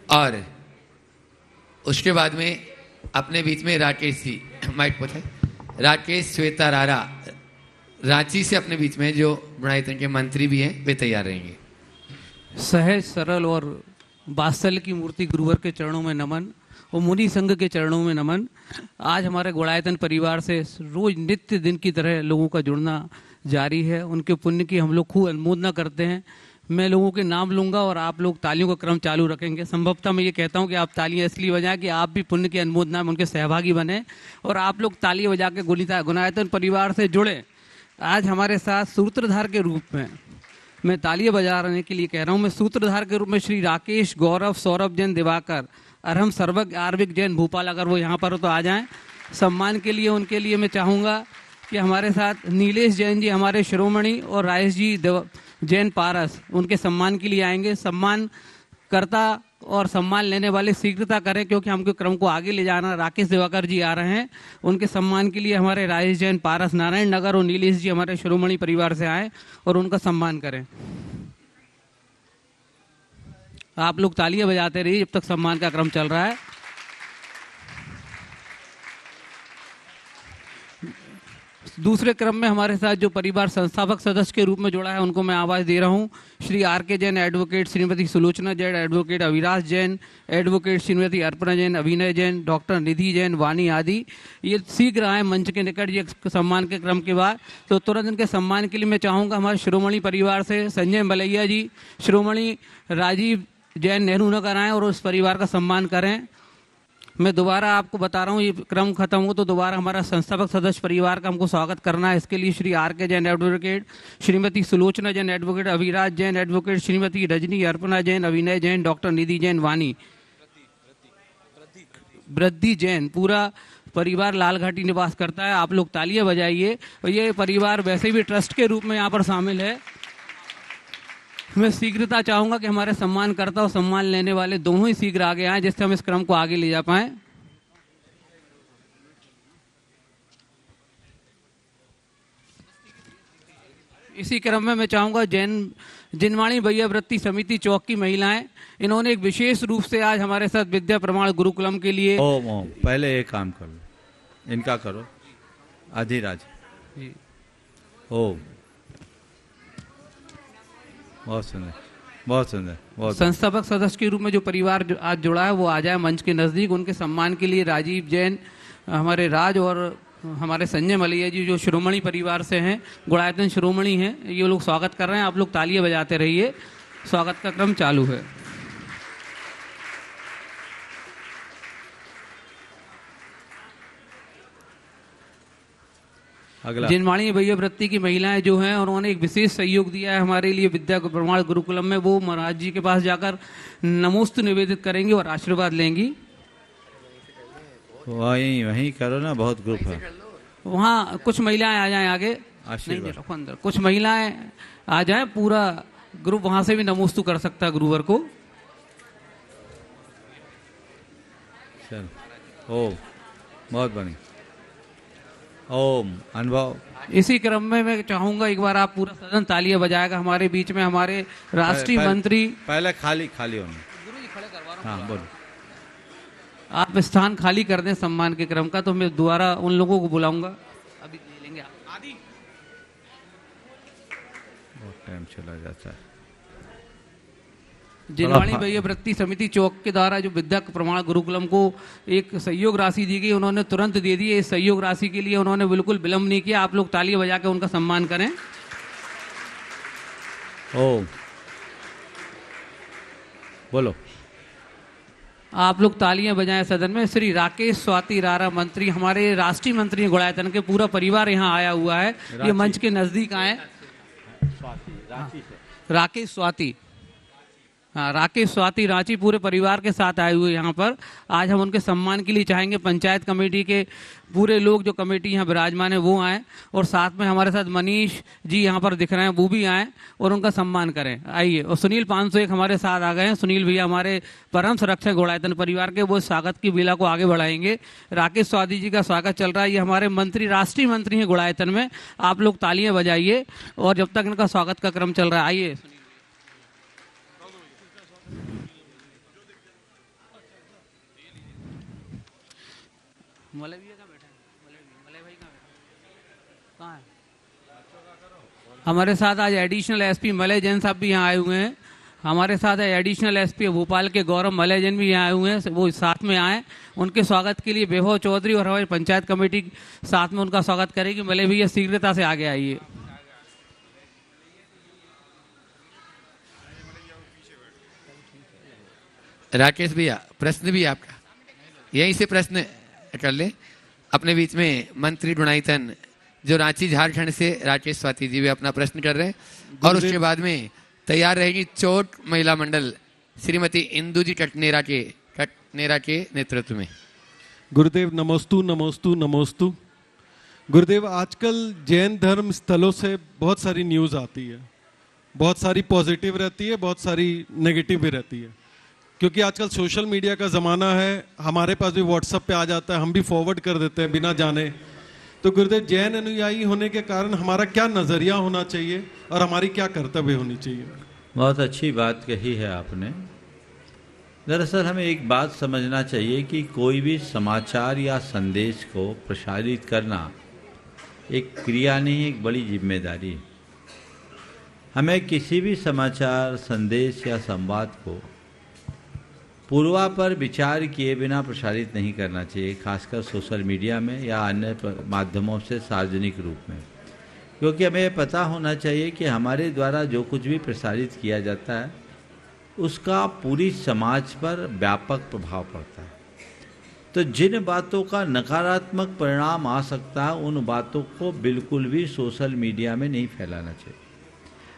और उसके बाद में अपने बीच में राकेश जी, माइक पहुंचे, राकेश श्वेता रारा रांची से अपने बीच में जो गुणायतन के मंत्री भी हैं, वे तैयार रहेंगे। सहज सरल और वात्सल्य की मूर्ति गुरुवर के चरणों में नमन और मुनि संघ के चरणों में नमन। आज हमारे गुणायतन परिवार से रोज नित्य दिन की तरह लोगों का जुड़ना जारी है। उनके पुण्य की हम लोग खूब अनुमोदना करते हैं। मैं लोगों के नाम लूंगा और आप लोग तालियों का क्रम चालू रखेंगे। संभवतः मैं ये कहता हूं कि आप तालियां इसलिए बजाएं कि आप भी पुण्य की अनुमोदना में उनके सहभागी बने और आप लोग तालियां बजा के गुणायतन परिवार से जुड़े। आज हमारे साथ सूत्रधार के रूप में, मैं तालियां बजाने के लिए कह रहा हूं, मैं सूत्रधार के रूप में श्री राकेश, गौरव, सौरभ जैन, दिवाकर, अरहम, सर्वज्ञ, आर्विक जैन, भोपाल, अगर वो यहाँ पर हो तो आ जाएं। सम्मान के लिए उनके लिए मैं चाहूँगा कि हमारे साथ नीलेश जैन जी हमारे शिरोमणि और राजेश जी जैन पारस उनके सम्मान के लिए आएंगे। सम्मान करता और सम्मान लेने वाले शीघ्रता करें क्योंकि हमको क्रम को आगे ले जाना। राकेश दिवाकर जी आ रहे हैं, उनके सम्मान के लिए हमारे राजेश जैन पारस नारायण नगर और नीलेश जी हमारे शिरोमणि परिवार से आए और उनका सम्मान करें। आप लोग तालियां बजाते रहिए जब तक सम्मान का क्रम चल रहा है। दूसरे क्रम में हमारे साथ जो परिवार संस्थापक सदस्य के रूप में जुड़ा है उनको मैं आवाज दे रहा हूं। श्री आर के Jain advocate, Shrimati Sulochana Jain advocate, Aviraj Jain advocate, Shrimati Arpana Jain, अभिनय जैन, डॉक्टर निधि जैन, वाणी आदि ये शीघ्र आए मंच के निकट ये सम्मान के क्रम के बाद। तो तुरंत इनके सम्मान के लिए मैं चाहूँगा हमारे शिरोमणि परिवार से संजय मलैया जी, शिरोमणि राजीव जैन नेहरू नगर आएँ और उस परिवार का सम्मान करें। मैं दोबारा आपको बता रहा हूँ, ये क्रम खत्म हो तो दोबारा हमारा संस्थापक सदस्य परिवार का हमको स्वागत करना है। इसके लिए श्री आर के Jain advocate, Shrimati Sulochana Jain advocate, Abhiraj Jain advocate, Shrimati Rajni Arpana Jain, अभिनय जैन, डॉक्टर निधि जैन, वाणी वृद्धि जैन, पूरा परिवार लालघाटी निवास करता है। आप लोग तालियां बजाइए। और ये परिवार वैसे भी ट्रस्ट के रूप में यहाँ पर शामिल है। मैं शीघ्रता चाहूंगा कि हमारे सम्मानकर्ता और सम्मान लेने वाले दोनों ही शीघ्र आगे आए जिससे हम इस क्रम को आगे ले जा पाए। इसी क्रम में मैं चाहूंगा जिनवाणी भैया वृत्ति समिति चौक की महिलाएं, इन्होंने एक विशेष रूप से आज हमारे साथ विद्या प्रमाण गुरुकुलम के लिए ओम पहले एक काम कर लो, इनका करो अधिराज। ओम बहुत सुंदर, बहुत सुंदर, बहुत संस्थापक सदस्य के रूप में जो परिवार आज जुड़ा है वो आ जाए मंच के नजदीक। उनके सम्मान के लिए राजीव जैन हमारे राज और हमारे संजय मलैया जी जो शिरोमणि परिवार से हैं, गुणायतन शिरोमणि हैं, ये लोग स्वागत कर रहे हैं। आप लोग तालियां बजाते रहिए, स्वागत का क्रम चालू है। जिनवाणी भैया वृत्ति की महिलाएं जो हैं उन्होंने एक विशेष सहयोग दिया है हमारे लिए विद्या प्रमाण गुरुकुलम में। वो महाराज जी के पास जाकर नमोस्तु निवेदित करेंगी और आशीर्वाद लेंगी। वहीं करो ना, बहुत ग्रुप है वहाँ। कुछ महिलाएं आ जाएं आगे, नहीं रखो अंदर, कुछ महिलाएं आ जाएं, पूरा ग्रुप वहां से भी नमोस्तु कर सकता है गुरुवर को। चल ओम बहुत बढ़िया, ओम अनुभव। इसी क्रम में मैं चाहूंगा एक बार आप पूरा सदन तालियां बजाएगा। हमारे बीच में हमारे राष्ट्रीय मंत्री, पहले खाली होने, हाँ बोलो। आप स्थान खाली कर दें सम्मान के क्रम का, तो मैं दोबारा उन लोगों को बुलाऊंगा। अभी ले लेंगे आप आदि, बहुत टाइम चला जाता है। जिनवाणी वैया वृत्ति समिति चौक के द्वारा जो विद्या प्रमाण गुरुकुलम को एक सहयोग राशि दी गई, उन्होंने तुरंत दे दी। इस सहयोग राशि के लिए उन्होंने बिल्कुल विलंब नहीं किया। आप लोग तालियां बजा के उनका सम्मान करें। ओ बोलो। आप लोग तालियां बजाएं सदन में। श्री राकेश स्वाति रारा मंत्री, हमारे राष्ट्रीय मंत्री गुड़ायतन के पूरा परिवार यहाँ आया हुआ है। ये मंच के नजदीक आए। राकेश स्वाति, हाँ राकेश स्वाति रांची पूरे परिवार के साथ आए हुए यहाँ पर। आज हम उनके सम्मान के लिए चाहेंगे पंचायत कमेटी के पूरे लोग जो कमेटी यहाँ विराजमान है वो आए, और साथ में हमारे साथ मनीष जी यहाँ पर दिख रहे हैं वो भी आए और उनका सम्मान करें। आइए। और सुनील 501 हमारे साथ आ गए हैं। सुनील भैया हमारे परम संरक्षक गुड़ायतन परिवार के, वो स्वागत की बेला को आगे बढ़ाएंगे। राकेश स्वाति जी का स्वागत चल रहा है। ये हमारे मंत्री, राष्ट्रीय मंत्री हैं गुड़ायतन में। आप लोग तालियां बजाइए और जब तक इनका स्वागत का क्रम चल रहा है। आइए। मलय भैया कहाँ बैठे हैं? मलय भाई कहाँ है? हमारे साथ आज एडिशनल एसपी मलय जैन साहब भी यहाँ आए हुए हैं। हमारे साथ है एडिशनल एसपी भोपाल के गौरव मलय जैन भी यहाँ आए हुए हैं, वो साथ में आए। उनके स्वागत के लिए वैभव चौधरी और हमारी पंचायत कमेटी साथ में उनका स्वागत करेगी। मलय भैया शीघ्रता से आगे आइए। राकेश भैया प्रश्न भी आपका, यहीं से प्रश्न कर ले। अपने बीच में मंत्री गुणायतन जो रांची झारखंड से राकेश स्वाति जी भी अपना प्रश्न कर रहे हैं, और उसके बाद में तैयार रहेगी चोट महिला मंडल श्रीमती इंदू जी कटनेरा के नेतृत्व में। गुरुदेव नमोस्तु नमोस्तु नमोस्तु। गुरुदेव आजकल जैन धर्म स्थलों से बहुत सारी न्यूज़ आती है, बहुत सारी पॉजिटिव रहती है, बहुत सारी नेगेटिव भी रहती है, क्योंकि आजकल सोशल मीडिया का ज़माना है। हमारे पास भी व्हाट्सएप पे आ जाता है, हम भी फॉरवर्ड कर देते हैं बिना जाने। तो गुरुदेव जैन अनुयायी होने के कारण हमारा क्या नज़रिया होना चाहिए और हमारी क्या कर्तव्य होनी चाहिए? बहुत अच्छी बात कही है आपने। दरअसल हमें एक बात समझना चाहिए कि कोई भी समाचार या संदेश को प्रसारित करना एक क्रिया नहीं, एक बड़ी जिम्मेदारी है। हमें किसी भी समाचार, संदेश या संवाद को पूर्वापर विचार किए बिना प्रसारित नहीं करना चाहिए, खासकर सोशल मीडिया में या अन्य माध्यमों से सार्वजनिक रूप में, क्योंकि हमें ये पता होना चाहिए कि हमारे द्वारा जो कुछ भी प्रसारित किया जाता है उसका पूरी समाज पर व्यापक प्रभाव पड़ता है। तो जिन बातों का नकारात्मक परिणाम आ सकता है उन बातों को बिल्कुल भी सोशल मीडिया में नहीं फैलाना चाहिए।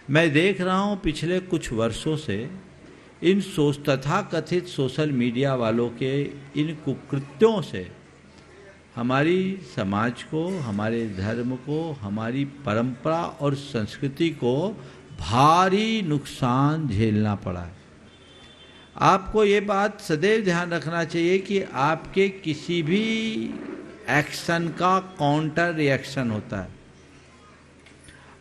मैं देख रहा हूँ पिछले कुछ वर्षों से इन तथाकथित सोशल मीडिया वालों के इन कुकृत्यों से हमारी समाज को, हमारे धर्म को, हमारी परंपरा और संस्कृति को भारी नुकसान झेलना पड़ा है। आपको ये बात सदैव ध्यान रखना चाहिए कि आपके किसी भी एक्शन का काउंटर रिएक्शन होता है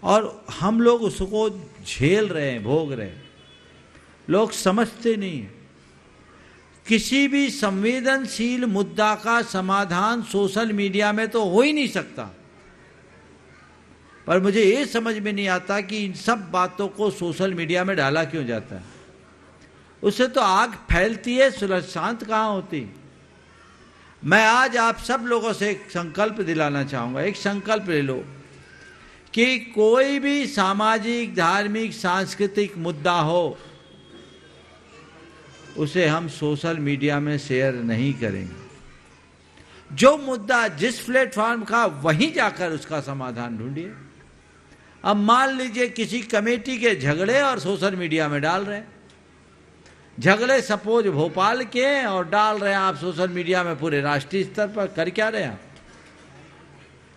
और हम लोग उसको झेल रहे हैं, भोग रहे हैं। लोग समझते नहीं हैं। किसी भी संवेदनशील मुद्दा का समाधान सोशल मीडिया में तो हो ही नहीं सकता, पर मुझे ये समझ में नहीं आता कि इन सब बातों को सोशल मीडिया में डाला क्यों जाता है। उससे तो आग फैलती है, सुलह शांत कहाँ होती। मैं आज आप सब लोगों से एक संकल्प दिलाना चाहूँगा। एक संकल्प ले लो कि कोई भी सामाजिक, धार्मिक, सांस्कृतिक मुद्दा हो उसे हम सोशल मीडिया में शेयर नहीं करेंगे। जो मुद्दा जिस प्लेटफॉर्म का वहीं जाकर उसका समाधान ढूंढिए। अब मान लीजिए किसी कमेटी के झगड़े और सोशल मीडिया में डाल रहे हैं, झगड़े सपोज भोपाल के हैं और डाल रहे हैं आप सोशल मीडिया में पूरे राष्ट्रीय स्तर पर। कर क्या रहे हैं आप?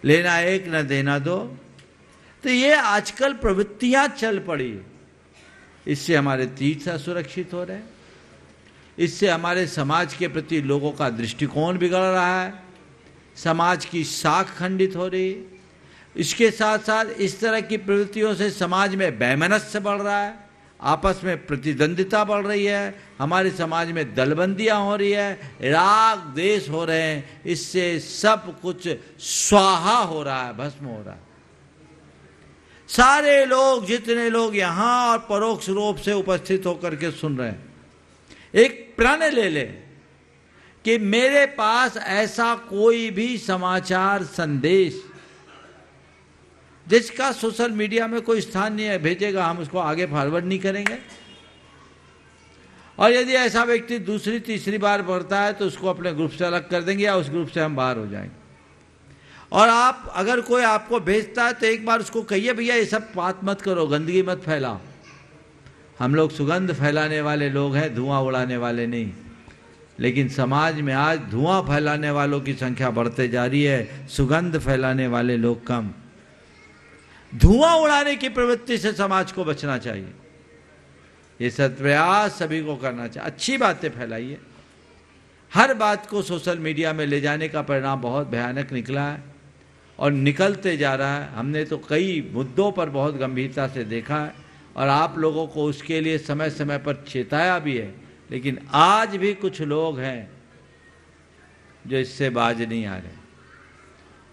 लेना एक न देना दो। तो ये आजकल प्रवृत्तियां चल पड़ी। इससे हमारे तीर्थ असुरक्षित हो रहे हैं, इससे हमारे समाज के प्रति लोगों का दृष्टिकोण बिगड़ रहा है, समाज की साख खंडित हो रही है। इसके साथ साथ इस तरह की प्रवृत्तियों से समाज में वैमनस्य बढ़ रहा है, आपस में प्रतिद्वंदिता बढ़ रही है, हमारे समाज में दलबंदियां हो रही है, राग द्वेष हो रहे हैं। इससे सब कुछ स्वाहा हो रहा है, भस्म हो रहा है। सारे लोग, जितने लोग यहाँ और परोक्ष रूप से उपस्थित होकर के सुन रहे हैं, एक प्रण ले ले कि मेरे पास ऐसा कोई भी समाचार संदेश जिसका सोशल मीडिया में कोई स्थान नहीं है, भेजेगा, हम उसको आगे फॉरवर्ड नहीं करेंगे। और यदि ऐसा व्यक्ति दूसरी तीसरी बार पढ़ता है तो उसको अपने ग्रुप से अलग कर देंगे या उस ग्रुप से हम बाहर हो जाएंगे। और आप अगर कोई आपको भेजता है तो एक बार उसको कहिए, भैया ये सब बात मत करो, गंदगी मत फैलाओ। हम लोग सुगंध फैलाने वाले लोग हैं, धुआं उड़ाने वाले नहीं। लेकिन समाज में आज धुआं फैलाने वालों की संख्या बढ़ते जा रही है, सुगंध फैलाने वाले लोग कम। धुआं उड़ाने की प्रवृत्ति से समाज को बचना चाहिए। ये सत्प्रयास सभी को करना चाहिए। अच्छी बातें फैलाइए। हर बात को सोशल मीडिया में ले जाने का परिणाम बहुत भयानक निकला है और निकलते जा रहा है। हमने तो कई मुद्दों पर बहुत गंभीरता से देखा है और आप लोगों को उसके लिए समय समय पर चेताया भी है। लेकिन आज भी कुछ लोग हैं जो इससे बाज नहीं आ रहे।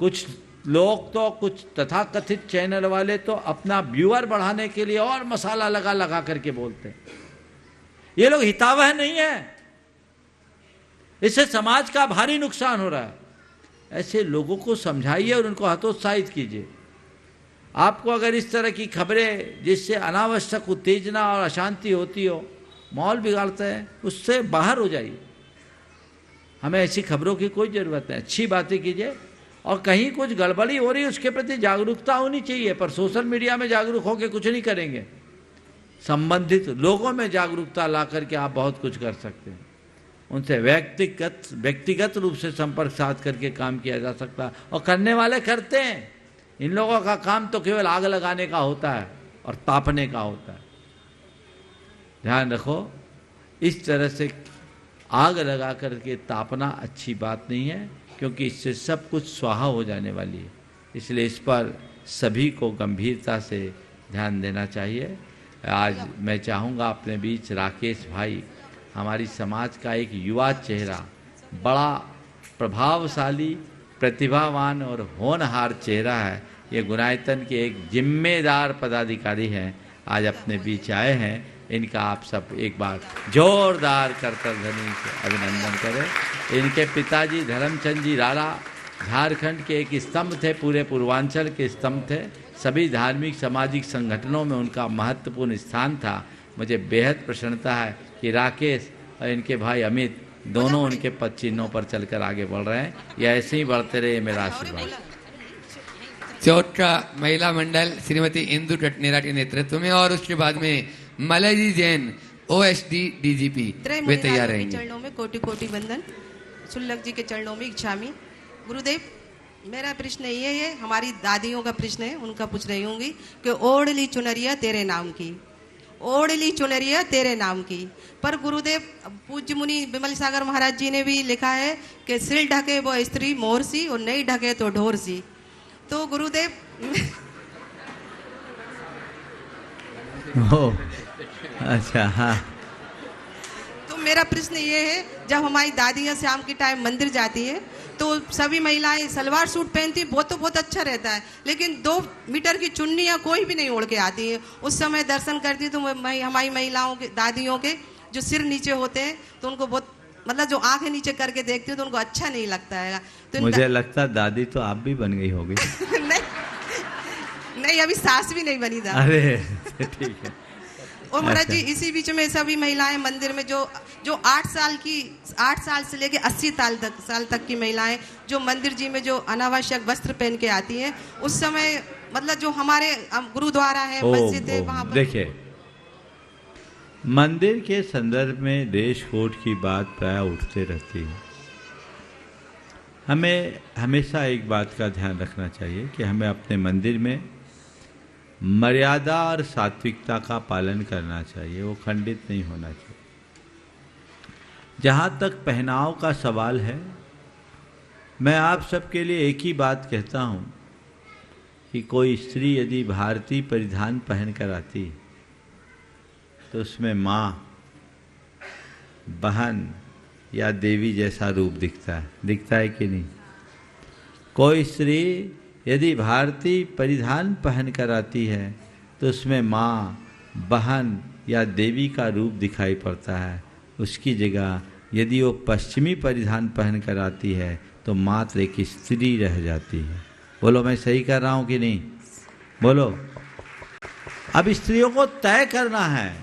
कुछ लोग तो, कुछ तथाकथित चैनल वाले तो अपना व्यूअर बढ़ाने के लिए और मसाला लगा लगा करके बोलते हैं। ये लोग हितावह नहीं है, इससे समाज का भारी नुकसान हो रहा है। ऐसे लोगों को समझाइए और उनको हतोत्साहित कीजिए। आपको अगर इस तरह की खबरें जिससे अनावश्यक उत्तेजना और अशांति होती हो, माहौल बिगाड़ते हैं, उससे बाहर हो जाइए। हमें ऐसी खबरों की कोई ज़रूरत नहीं। अच्छी बातें कीजिए और कहीं कुछ गड़बड़ी हो रही है उसके प्रति जागरूकता होनी चाहिए, पर सोशल मीडिया में जागरूक होकर कुछ नहीं करेंगे। संबंधित लोगों में जागरूकता ला करके आप बहुत कुछ कर सकते हैं। उनसे व्यक्तिगत रूप से संपर्क साध करके काम किया जा सकता है और करने वाले करते हैं। इन लोगों का काम तो केवल आग लगाने का होता है और तापने का होता है। ध्यान रखो, इस तरह से आग लगा करके तापना अच्छी बात नहीं है, क्योंकि इससे सब कुछ स्वाहा हो जाने वाली है। इसलिए इस पर सभी को गंभीरता से ध्यान देना चाहिए। आज मैं चाहूँगा अपने बीच राकेश भाई, हमारी समाज का एक युवा चेहरा, बड़ा प्रभावशाली, प्रतिभावान और होनहार चेहरा है। ये गुणायतन के एक जिम्मेदार पदाधिकारी हैं, आज अपने बीच आए हैं। इनका आप सब एक बार जोरदार करतल ध्वनि से अभिनंदन करें। इनके पिताजी धर्मचंद जी राणा झारखंड के एक स्तंभ थे, पूरे पूर्वांचल के स्तंभ थे। सभी धार्मिक सामाजिक संगठनों में उनका महत्वपूर्ण स्थान था। मुझे बेहद प्रसन्नता है कि राकेश और इनके भाई अमित दोनों उनके पद चिन्हों पर चलकर आगे बढ़ रहे हैं। यह ऐसे ही बढ़ते रहे, मेरा आशीर्वाद। चौथ का महिला मंडल श्रीमती इंदु टटनेरा के नेतृत्व में और उसके बाद में मलयजी जैन OSD DGP वे तैयार रहेंगे। चरणों में कोटि कोटि वंदन। शुल्लक जी के चरणों में इच्छामी। गुरुदेव, मेरा प्रश्न ये है, हमारी दादियों का प्रश्न है, उनका पूछ रही होंगी कि ओढ़ली चुनरिया तेरे नाम की, ओढ़ली चुनरिया तेरे नाम की। पर गुरुदेव, पूज्य मुनि विमल सागर महाराज जी ने भी लिखा है कि सिर ढके वो स्त्री मोर सी और नहीं ढके तो ढोर सी। तो गुरुदेव अच्छा, हाँ। तो मेरा प्रश्न ये है, जब हमारी दादियाँ शाम के टाइम मंदिर जाती है तो सभी महिलाएं सलवार सूट पहनती, वो तो बहुत अच्छा रहता है, लेकिन 2 मीटर की चुन्नी या कोई भी नहीं ओढ़ के आती है। उस समय दर्शन करती तो हमारी महिलाओं के, दादियों के जो सिर नीचे होते हैं तो उनको बहुत, मतलब जो आंखें नीचे करके देखती है तो उनको अच्छा नहीं लगता है। तो मुझे लगता है दादी तो आप भी बन गई होगी। नहीं, अभी सास भी नहीं बनी था। अरे ठीक है। और महाराज जी, इसी बीच में सभी महिलाएं मंदिर में जो 8 साल से लेके 80 साल तक की महिलाएं जो मंदिर जी में जो अनावश्यक वस्त्र पहन के आती हैं, उस समय मतलब जो हमारे गुरुद्वारा है, मस्जिद है, वहां पर देखिए, मंदिर के संदर्भ में देश कोड की बात प्राय उठते रहती है। हमें हमेशा एक बात का ध्यान रखना चाहिए कि हमें अपने मंदिर में मर्यादा और सात्विकता का पालन करना चाहिए, वो खंडित नहीं होना चाहिए। जहाँ तक पहनाव का सवाल है, मैं आप सबके लिए एक ही बात कहता हूँ कि कोई स्त्री यदि भारतीय परिधान पहन कर आती तो उसमें माँ, बहन या देवी जैसा रूप दिखता है कि नहीं? कोई स्त्री यदि भारती परिधान पहन कर आती है तो उसमें माँ, बहन या देवी का रूप दिखाई पड़ता है। उसकी जगह यदि वो पश्चिमी परिधान पहन कर आती है तो मात्र एक स्त्री रह जाती है। बोलो मैं सही कर रहा हूँ कि नहीं? बोलो। अब स्त्रियों को तय करना है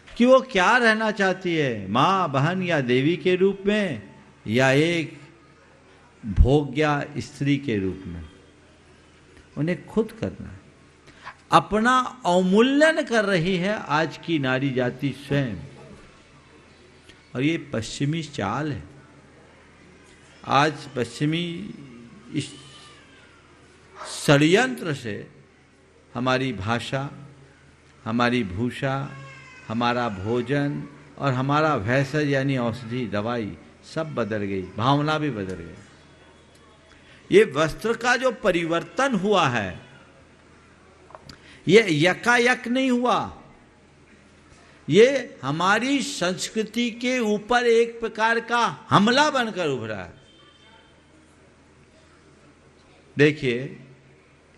कि वो क्या रहना चाहती है, माँ, बहन या देवी के रूप में, या एक भोग्या स्त्री के रूप में। उन्हें खुद करना है। अपना अवमूल्यन कर रही है आज की नारी जाति स्वयं, और ये पश्चिमी चाल है। आज पश्चिमी इस षड्यंत्र से हमारी भाषा, हमारी भूषा, हमारा भोजन और हमारा भैंसज यानी औषधि, दवाई सब बदल गई, भावना भी बदल गई। ये वस्त्र का जो परिवर्तन हुआ है ये यकायक नहीं हुआ, ये हमारी संस्कृति के ऊपर एक प्रकार का हमला बनकर उभरा है। देखिए,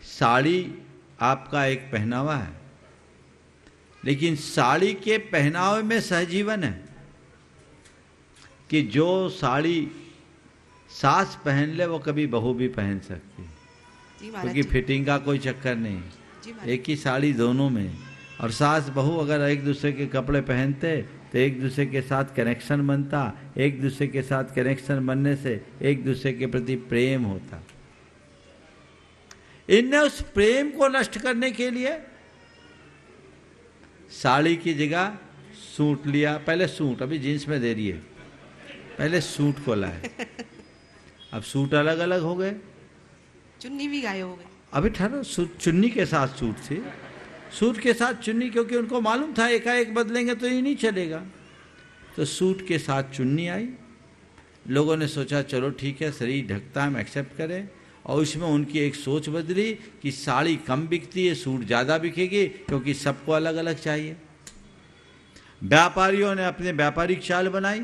साड़ी आपका एक पहनावा है, लेकिन साड़ी के पहनावे में सहजीवन है कि जो साड़ी सास पहन ले वो कभी बहू भी पहन सकती है, क्योंकि फिटिंग का कोई चक्कर नहीं, एक ही साड़ी दोनों में। और सास बहू अगर एक दूसरे के कपड़े पहनते तो एक दूसरे के साथ कनेक्शन बनता, एक दूसरे के साथ कनेक्शन बनने से एक दूसरे के प्रति प्रेम होता। इनने उस प्रेम को नष्ट करने के लिए साड़ी की जगह सूट लिया। पहले सूट, अभी जीन्स में दे रही है, पहले सूट को लाए। अब सूट अलग अलग हो गए, चुन्नी भी गायब हो गई। अभी ठहरो, चुन्नी के साथ सूट थी, सूट के साथ चुन्नी, क्योंकि उनको मालूम था एकाएक बदलेंगे तो ये नहीं चलेगा, तो सूट के साथ चुन्नी आई। लोगों ने सोचा चलो ठीक है, शरीर ढकता है, हम एक्सेप्ट करें। और उसमें उनकी एक सोच बदली कि साड़ी कम बिकती है, सूट ज़्यादा बिकेगी, क्योंकि सबको अलग अलग चाहिए। व्यापारियों ने अपने व्यापारिक चाल बनाई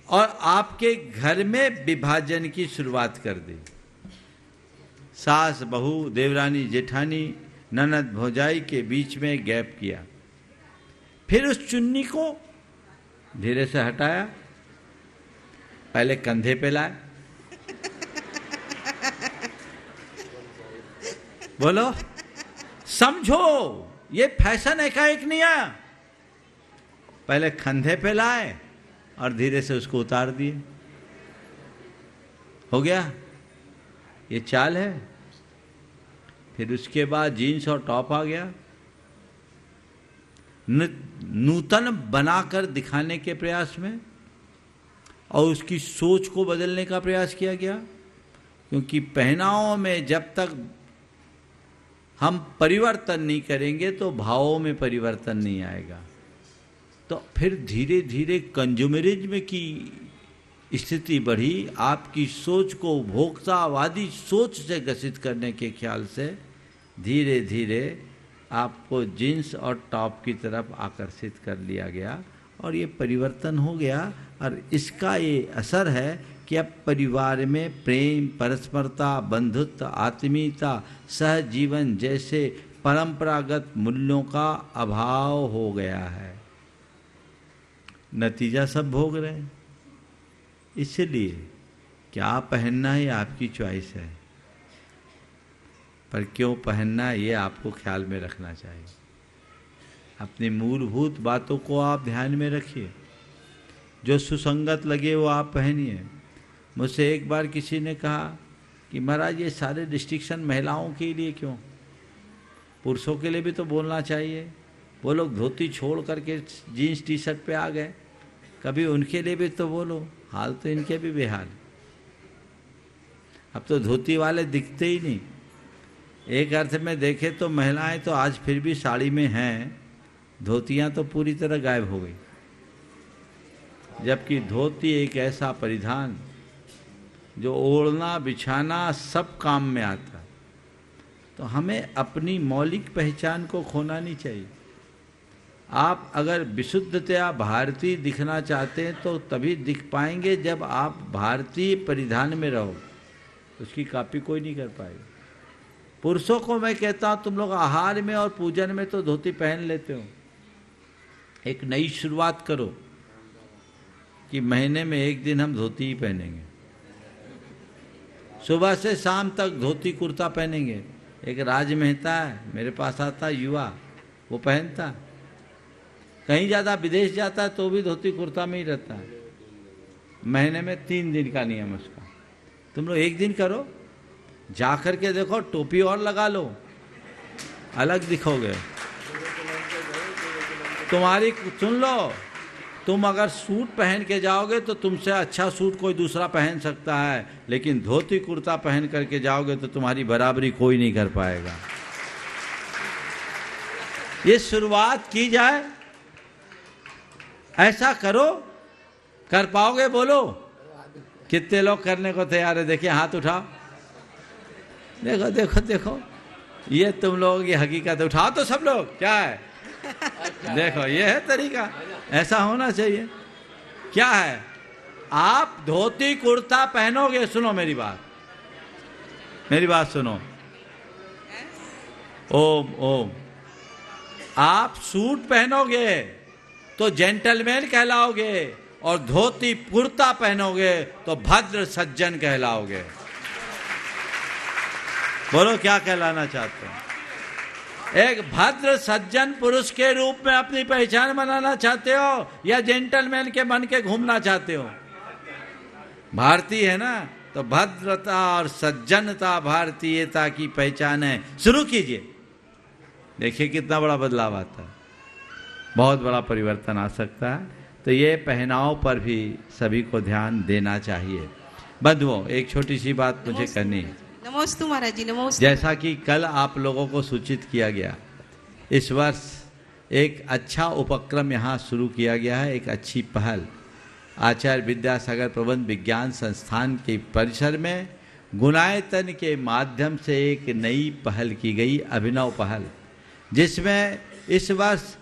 और आपके घर में विभाजन की शुरुआत कर दी। सास, बहू, देवरानी, जेठानी, ननद, भौजाई के बीच में गैप किया। फिर उस चुन्नी को धीरे से हटाया, पहले कंधे पे लाए। बोलो, समझो, ये फैशन एकाएक नहीं आया, पहले कंधे पे लाए और धीरे से उसको उतार दिए। हो गया, ये चाल है। फिर उसके बाद जीन्स और टॉप आ गया। नूतन बनाकर दिखाने के प्रयास में और उसकी सोच को बदलने का प्रयास किया गया, क्योंकि पहनावों में जब तक हम परिवर्तन नहीं करेंगे तो भावों में परिवर्तन नहीं आएगा। तो फिर धीरे धीरे कंज्यूमरिज्म की स्थिति बढ़ी। आपकी सोच को उपभोक्तावादी सोच से ग्रसित करने के ख्याल से धीरे धीरे आपको जीन्स और टॉप की तरफ आकर्षित कर लिया गया, और ये परिवर्तन हो गया। और इसका ये असर है कि अब परिवार में प्रेम, परस्परता, बंधुत्व, आत्मीयता, सहजीवन जैसे परंपरागत मूल्यों का अभाव हो गया है। नतीजा सब भोग रहे हैं। इसलिए क्या पहनना है आपकी चॉइस है, पर क्यों पहनना है ये आपको ख्याल में रखना चाहिए। अपनी मूलभूत बातों को आप ध्यान में रखिए, जो सुसंगत लगे वो आप पहनिए। मुझसे एक बार किसी ने कहा कि महाराज ये सारे रिस्ट्रिक्शन महिलाओं के लिए क्यों, पुरुषों के लिए भी तो बोलना चाहिए। वो लोग धोती छोड़ करके जीन्स टी शर्ट पे आ गए, कभी उनके लिए भी तो बोलो। हाल तो इनके भी बेहाल। अब तो धोती वाले दिखते ही नहीं। एक अर्थ में देखे तो महिलाएं तो आज फिर भी साड़ी में हैं, धोतियां तो पूरी तरह गायब हो गई। जबकि धोती एक ऐसा परिधान जो ओढ़ना बिछाना सब काम में आता। तो हमें अपनी मौलिक पहचान को खोना नहीं चाहिए। आप अगर विशुद्धतया भारतीय दिखना चाहते हैं तो तभी दिख पाएंगे जब आप भारतीय परिधान में रहो। उसकी कॉपी कोई नहीं कर पाएगा। पुरुषों को मैं कहता हूँ तुम लोग आहार में और पूजन में तो धोती पहन लेते हो, एक नई शुरुआत करो कि महीने में एक दिन हम धोती ही पहनेंगे, सुबह से शाम तक धोती कुर्ता पहनेंगे। एक राज मेहता है मेरे पास आता युवा, वो पहनता, कहीं ज़्यादा विदेश जाता है तो भी धोती कुर्ता में ही रहता है। महीने में 3 दिन का नियम उसका। तुम लोग एक दिन करो, जा कर के देखो, टोपी और लगा लो, अलग दिखोगे। सुन लो, तुम अगर सूट पहन के जाओगे तो तुमसे अच्छा सूट कोई दूसरा पहन सकता है, लेकिन धोती कुर्ता पहन करके जाओगे तो तुम्हारी बराबरी कोई नहीं कर पाएगा। ये शुरुआत की जाए, ऐसा करो। कर पाओगे बोलो? कितने लोग करने को तैयार है? देखिए हाथ उठाओ। देखो देखो देखो, ये तुम लोगों की हकीकत। उठाओ तो सब लोग, क्या है? देखो ये है तरीका, ऐसा होना चाहिए। क्या है? आप धोती कुर्ता पहनोगे, सुनो मेरी बात, मेरी बात सुनो। ओम ओम। आप सूट पहनोगे तो जेंटलमैन कहलाओगे, और धोती कुर्ता पहनोगे तो भद्र सज्जन कहलाओगे। बोलो क्या कहलाना चाहते हो? एक भद्र सज्जन पुरुष के रूप में अपनी पहचान बनाना चाहते हो, या जेंटलमैन के बन के घूमना चाहते हो? भारतीय है ना, तो भद्रता और सज्जनता भारतीयता की पहचान है। शुरू कीजिए, देखिए कितना बड़ा बदलाव आता है, बहुत बड़ा परिवर्तन आ सकता है। तो ये पहनाव पर भी सभी को ध्यान देना चाहिए। बंधुओं, एक छोटी सी बात मुझे करनी है। नमोस्तु महाराज जी, नमोस्तु। जैसा कि कल आप लोगों को सूचित किया गया, इस वर्ष एक अच्छा उपक्रम यहाँ शुरू किया गया है, एक अच्छी पहल। आचार्य विद्यासागर प्रबंध विज्ञान संस्थान के परिसर में गुणायतन के माध्यम से एक नई पहल की गई, अभिनव पहल, जिसमें इस वर्ष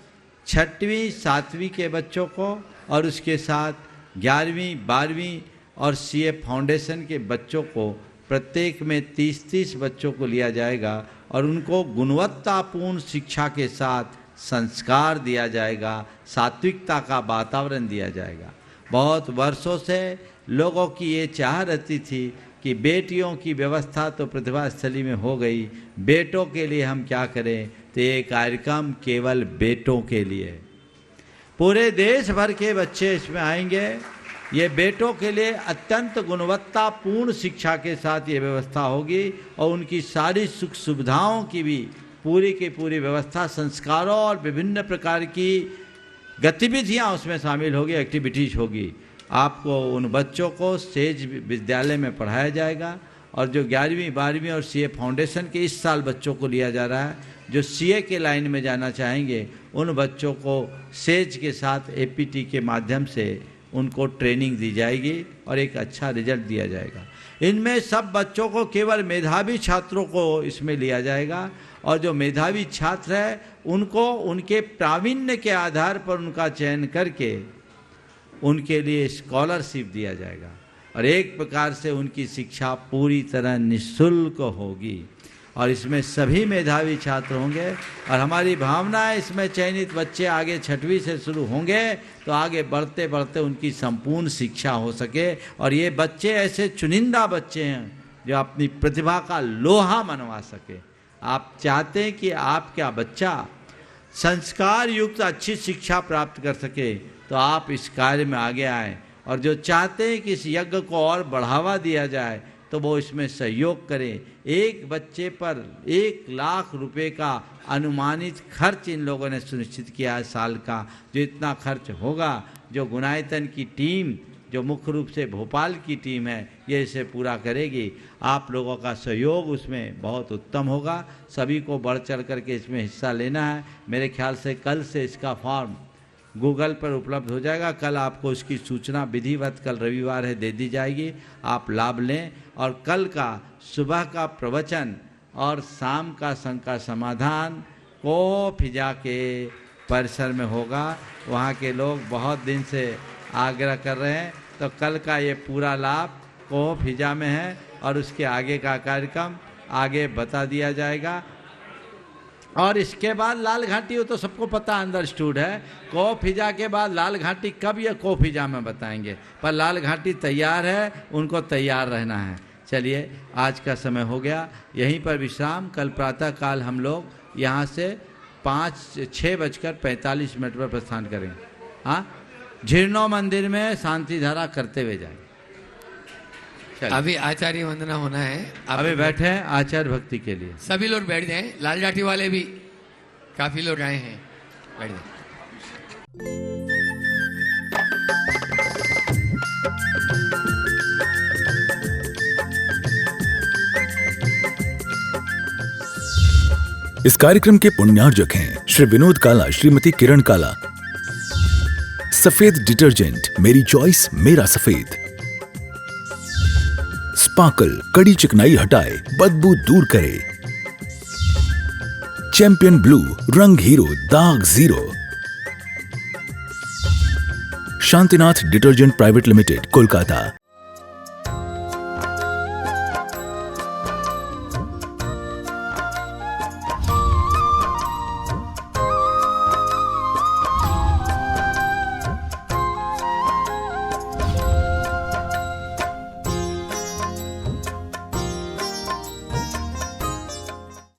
6वीं 7वीं के बच्चों को और उसके साथ 11वीं 12वीं और सीए फाउंडेशन के बच्चों को, प्रत्येक में 30-30 बच्चों को लिया जाएगा और उनको गुणवत्तापूर्ण शिक्षा के साथ संस्कार दिया जाएगा, सात्विकता का वातावरण दिया जाएगा। बहुत वर्षों से लोगों की ये चाह रहती थी कि बेटियों की व्यवस्था तो प्रतिभा स्थली में हो गई, बेटों के लिए हम क्या करें? तो ये कार्यक्रम केवल बेटों के लिए, पूरे देश भर के बच्चे इसमें आएंगे। ये बेटों के लिए अत्यंत गुणवत्तापूर्ण शिक्षा के साथ ये व्यवस्था होगी और उनकी सारी सुख सुविधाओं की भी पूरी की पूरी व्यवस्था, संस्कारों और विभिन्न प्रकार की गतिविधियां उसमें शामिल होगी, एक्टिविटीज होगी। आपको उन बच्चों को सेज विद्यालय में पढ़ाया जाएगा और जो 11वीं 12वीं और सीए फाउंडेशन के इस साल बच्चों को लिया जा रहा है, जो सीए के लाइन में जाना चाहेंगे, उन बच्चों को सेज के साथ एपीटी के माध्यम से उनको ट्रेनिंग दी जाएगी और एक अच्छा रिजल्ट दिया जाएगा। इनमें सब बच्चों को, केवल मेधावी छात्रों को इसमें लिया जाएगा और जो मेधावी छात्र है उनको उनके प्रावीण्य के आधार पर उनका चयन करके उनके लिए स्कॉलरशिप दिया जाएगा और एक प्रकार से उनकी शिक्षा पूरी तरह निःशुल्क होगी और इसमें सभी मेधावी छात्र होंगे। और हमारी भावना है इसमें चयनित बच्चे आगे 6वीं से शुरू होंगे तो आगे बढ़ते बढ़ते उनकी संपूर्ण शिक्षा हो सके। और ये बच्चे ऐसे चुनिंदा बच्चे हैं जो अपनी प्रतिभा का लोहा मनवा सके। आप चाहते हैं कि आपका बच्चा संस्कार युक्त अच्छी शिक्षा प्राप्त कर सके तो आप इस कार्य में आगे आएँ, और जो चाहते हैं कि इस यज्ञ को और बढ़ावा दिया जाए तो वो इसमें सहयोग करें। एक बच्चे पर 1 लाख रुपए का अनुमानित खर्च इन लोगों ने सुनिश्चित किया है साल का। जो इतना खर्च होगा, जो गुणायतन की टीम, जो मुख्य रूप से भोपाल की टीम है, ये इसे पूरा करेगी। आप लोगों का सहयोग उसमें बहुत उत्तम होगा। सभी को बढ़ चढ़ करके इसमें हिस्सा लेना है। मेरे ख्याल से कल से इसका फॉर्म गूगल पर उपलब्ध हो जाएगा। कल आपको उसकी सूचना विधिवत, कल रविवार है, दे दी जाएगी। आप लाभ लें। और कल का सुबह का प्रवचन और शाम का शंका समाधान को फिजा के परिसर में होगा। वहाँ के लोग बहुत दिन से आग्रह कर रहे हैं, तो कल का ये पूरा लाभ को फिजा में है। और उसके आगे का कार्यक्रम आगे बता दिया जाएगा। और इसके बाद लाल घाटी, वो तो सबको पता अंडरस्टूड है। को फिजा के बाद लाल घाटी कब, या को फिजा में बताएंगे, पर लाल घाटी तैयार है, उनको तैयार रहना है। चलिए, आज का समय हो गया, यहीं पर विश्राम। कल प्रातः काल हम लोग यहाँ से 6:45 पर प्रस्थान करेंगे। हाँ, झिरनो मंदिर में शांति धारा करते हुए जाएंगे। अभी आचार्य वंदना होना है। अभी बैठे हैं आचार्य भक्ति के लिए। सभी लोग बैठ जाएं, लाल घाटी वाले भी काफी लोग आए हैं, बैठ जाएं। इस कार्यक्रम के पुण्यार्जक हैं श्री विनोद काला, श्रीमती किरण काला। सफेद डिटर्जेंट, मेरी चॉइस मेरा सफेद। स्पार्कल, कड़ी चिकनाई हटाए, बदबू दूर करे। चैंपियन ब्लू, रंग हीरो, दाग zero. Shantinath detergent private limited, Kolkata.